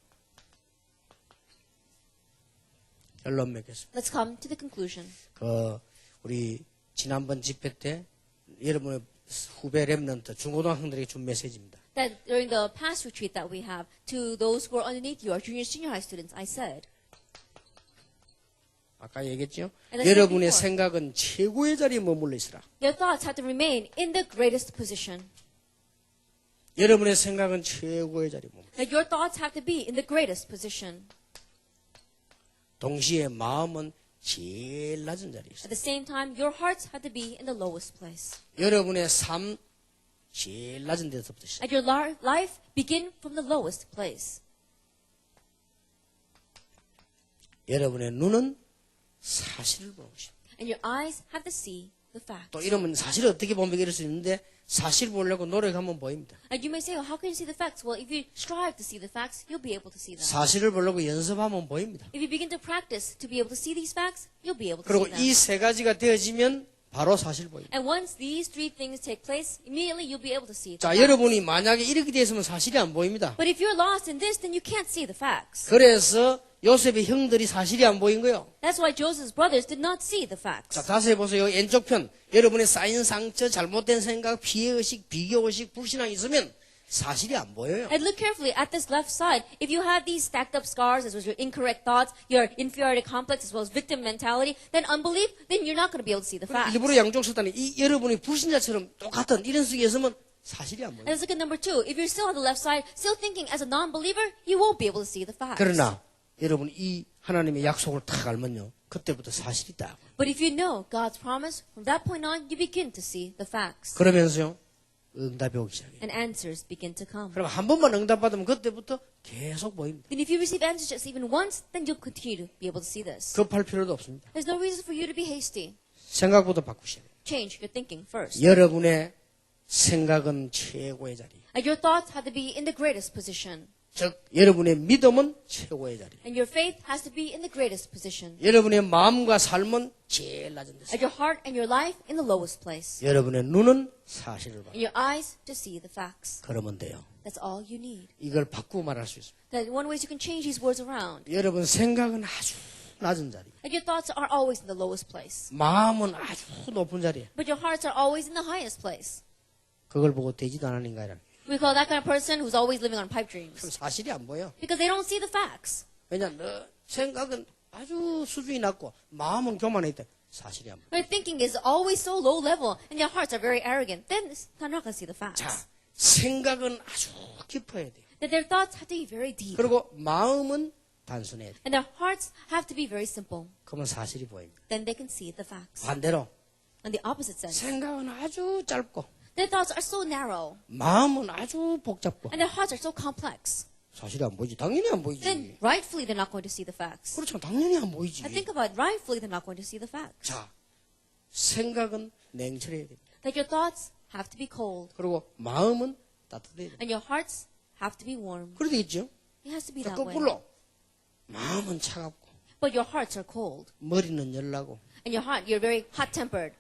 결론 맺겠습니다. Let's come to the conclusion. 우리 지난번 집회 때 여러분의 후배 렘넌트 중고등학생들에게 준 메시지입니다. That during the past retreat that we have, to those who are underneath you, our junior, senior high students, I said, 아까 얘기했죠? And I said 여러분의 before. 생각은 최고의 자리에 머물러 있으라. your thoughts have to remain in the greatest position. 여러분의 생각은 최고의 자리에 머물러. That your thoughts have to be in the greatest position. 동시에 마음은 제일 낮은 자리에 있어요. At the same time, your hearts have to be in the lowest place. 여러분의 삶 제일 낮은 데서부터 시작. At your life, begin from the lowest place. 여러분의 눈은 사실을 보는 것입니다. And your eyes have to see the facts. 또 이러면 사실을 어떻게 보면 이럴 수 있는데 사실 보려고 노력하면 보입니다. And you may say, well, how can you see the facts? Well, if you strive to see the facts, you'll be able to see them. 사실을 보려고 연습하면 보입니다. If you begin to practice to be able to see these facts, you'll be able to 그리고 see them. 이 세 가지가 되어지면 바로 사실 보입니다. And once these three things take place, immediately you'll be able to see the 자, facts. 여러분이 만약에 이렇게 되었으면 사실이 안 보입니다. But if you're lost in this, then you can't see the facts. 그래서 요셉의 형들이 사실이 안 보인 거예요. That's why Joseph's brothers did not see the facts. 자, 자세히 보세요. 왼쪽 편. 여러분의 쌓인 상처, 잘못된 생각, 피해의식, 비교의식, 불신앙이 있으면 사실이 안 보여요. And look carefully at this left side. If you have these stacked up scars, as well as your incorrect thoughts, your inferiority complex, as well as victim mentality, then unbelief, then you're not going to be able to see the facts. 일부러 양쪽 썼다니 이 여러분이 불신자처럼 똑같은 이런 속에 있으면 사실이 안 보여요. And let's look at number 2. If you're still on the left side, still thinking as a non-believer, you won't be able to see the facts. 그러나 여러분 이 하나님의 약속을 딱 알면요. 그때부터 사실이 딱. But if you know God's promise, from that point on, you begin to see the facts. 그러면서요. 응답이 오기 시작해요. And answers begin to come. 그럼 한 번만 응답받으면 그때부터 계속 보입니다. And if you receive answers just even once, then you'll continue to be able to see this. 급할 필요도 없습니다. There's no reason for you to be hasty. 생각부터 바꾸셔야 돼요. Change your thinking first. 여러분의 생각은 최고의 자리. And your thoughts have to be in the greatest position. 즉 여러분의 믿음은 최고의 자리. And your faith has to be in the greatest position. 여러분의 마음과 삶은 제일 낮은 데서. And your heart and your life in the lowest place. 여러분의 눈은 사실을 봐. And your eyes to see the facts. 그러면 돼요. That's all you need. 이걸 바꾸고 말할 수 있습니다. That one way you can change these words around. 여러분 생각은 아주 낮은 자리. And your thoughts are always in the lowest place. 마음은 아주 높은 자리에. But your hearts are always in the highest place. 그걸 보고 되지도 않으니까 이라. We call that kind of person who's always living on pipe 그럼 dreams. 사실이 안 보여. Because they don't see the facts. 왜냐, 너 생각은 아주 수준이 낮고 마음은 교만해 있다. 사실이 안 보여. Their thinking is always so low level and their hearts are very arrogant. Then they're not going to see the facts. 자, 생각은 아주 깊어야 돼. That their thoughts have to be very deep. 그리고 마음은 단순해야 돼. And their hearts have to be very simple. 그러면 사실이 보입니다. Then they can see the facts. 반대로 And the opposite sense. 생각은 아주 짧고 Their thoughts are so narrow. 마음은 아주 복잡고 And their hearts are so complex. 사실이 안 보이지. 당연히 안 보이지. Then rightfully they're not going to see the facts. 그렇죠. 당연히 안 보이지. I think about it, rightfully they're not going to see the facts. 자, 생각은 냉철해야 됩니다. That your thoughts have to be cold. 그리고 마음은 따뜻해야 됩니다. And your hearts have to be warm. 그래 되겠죠? It has to be 자, that way. 거꾸로 마음은 차갑고 But your hearts are cold. 머리는 열나고 And you're very hot-tempered.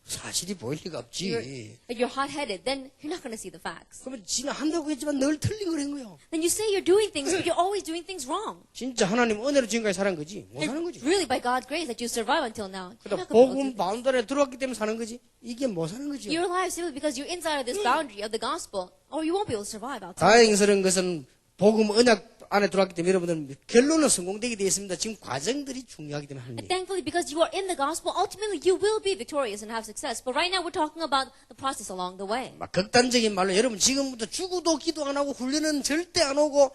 사실이 보일 리가 없지. You're hot-headed. Then you're not going to see the facts. 그러면 지는 한다고 했지만 늘 틀린 거란 거예요. Then you say you're doing things, but you're always doing things wrong. 진짜 하나님 은혜로 지금까지 사는 거지. 못 사는 거지. Really, by God's grace, that you survive until now. You're 그러다 not going to 복음 바운드 안에 들어왔기 때문에 사는 거지. 이게 못 사는 거지. You're alive simply because you're inside of this boundary of the gospel, or you won't be able to survive outside. 다행스러운 것은 복음 언약 안에 들어왔기 때문에 여러분들은 결론은 성공되게 되어 있습니다. 지금 과정들이 중요하기 때문에 하는 And 거예요. thankfully, because you are in the gospel, ultimately you will be victorious and have success. But right now, we're talking about the process along the way. 막 극단적인 말로 여러분 지금부터 죽어도 기도 안 하고 훈련은 절대 안 오고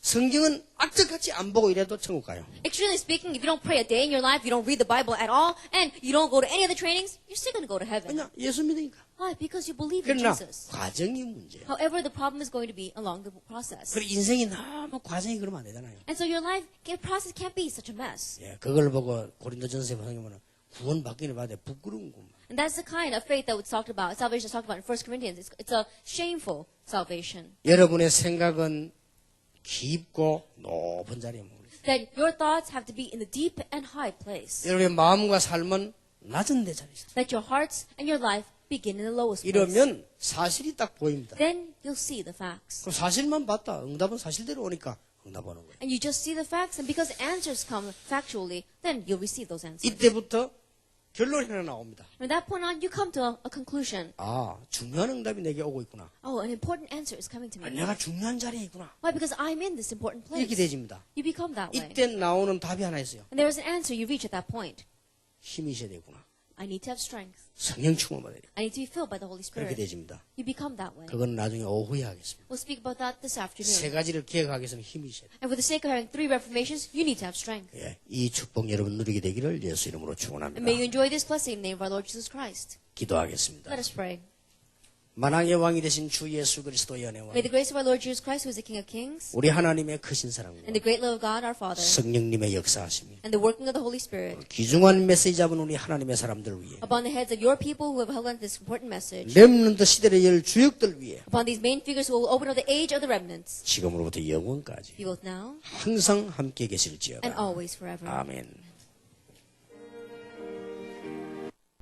성경은 악적같이 안 보고 이래도 천국 가요. Extremely speaking, if you don't pray a day in your life, you don't read the Bible at all, and you don't go to any of the trainings, you're still going to go to heaven. 왜냐? 예수 믿으니까. Why? Because you believe in 그러나 Jesus. 과정이 문제예요. However, the problem is going to be along the process. 그리고 인생이 너무 과정이 그러면 안 되잖아요. And so your life, your process can't be such a mess. 예, 그걸 보고 고린도전서에 보면 구원 받기는 받아 부끄러운 거. And that's the kind of faith that was talked about, salvation is talked about in 1 Corinthians. It's a shameful salvation. 여러분의 생각은 깊고 높은 자리에 머물러 있어요. That your thoughts have to be in the deep and high place. 여러분의 마음과 삶은 낮은 데 자리에 있어요. That your hearts and your life begin in the lowest place. 이러면 사실이 딱 보입니다. Then you'll see the facts. 그럼 사실만 봤다. 응답은 사실대로 오니까 응답 오는 거예요. And you just see the facts, and because answers come factually, then you'll receive those answers. 이때부터 결론이 하나 나옵니다. From that point on, you come to a conclusion. 아, 중요한 응답이 내게 오고 있구나. Oh, an important answer is coming to 아, me. 내가 중요한 자리에 있구나. Why? Because I'm in this important 이렇게 place. 되집니다. You become that way. 이때 나오는 답이 하나 있어요. And there is an answer you reach at that point. 힘이 있어야 되구나. I need to have strength. 성령 충만 받아야 돼. I need to be filled by the Holy 그렇게 Spirit. 되집니다. You become that way. 그건 나중에 오후에 하겠습니다. We'll speak about that this 세 afternoon. 가지를 기억하기 위해서는 힘이 있어야 돼. And for the sake of having 3 reformations, you need to have strength. 예, 이 축복 여러분 누리게 되기를 예수 이름으로 And 축원합니다. may you enjoy this blessing in the name of our Lord Jesus Christ. 기도하겠습니다. Let us pray. 만왕의 왕이 되신 주 예수 그리스도의 은혜와 May the grace of our Lord Jesus Christ, who is the King of Kings, 우리 하나님의 크신 사랑과 and the great love of God our Father, 성령님의 역사하심이 and the working of the Holy Spirit, 귀중한 메시지 잡은 우리 하나님의 사람들 위해 upon the heads of your people who have held on to this important message, 렘넌트 시대의 열 주역들 위해 upon these main figures who will open up the age of the remnants, 지금으로부터 영원까지 be both now 항상 함께 and 계실지어다. always forever. 아멘.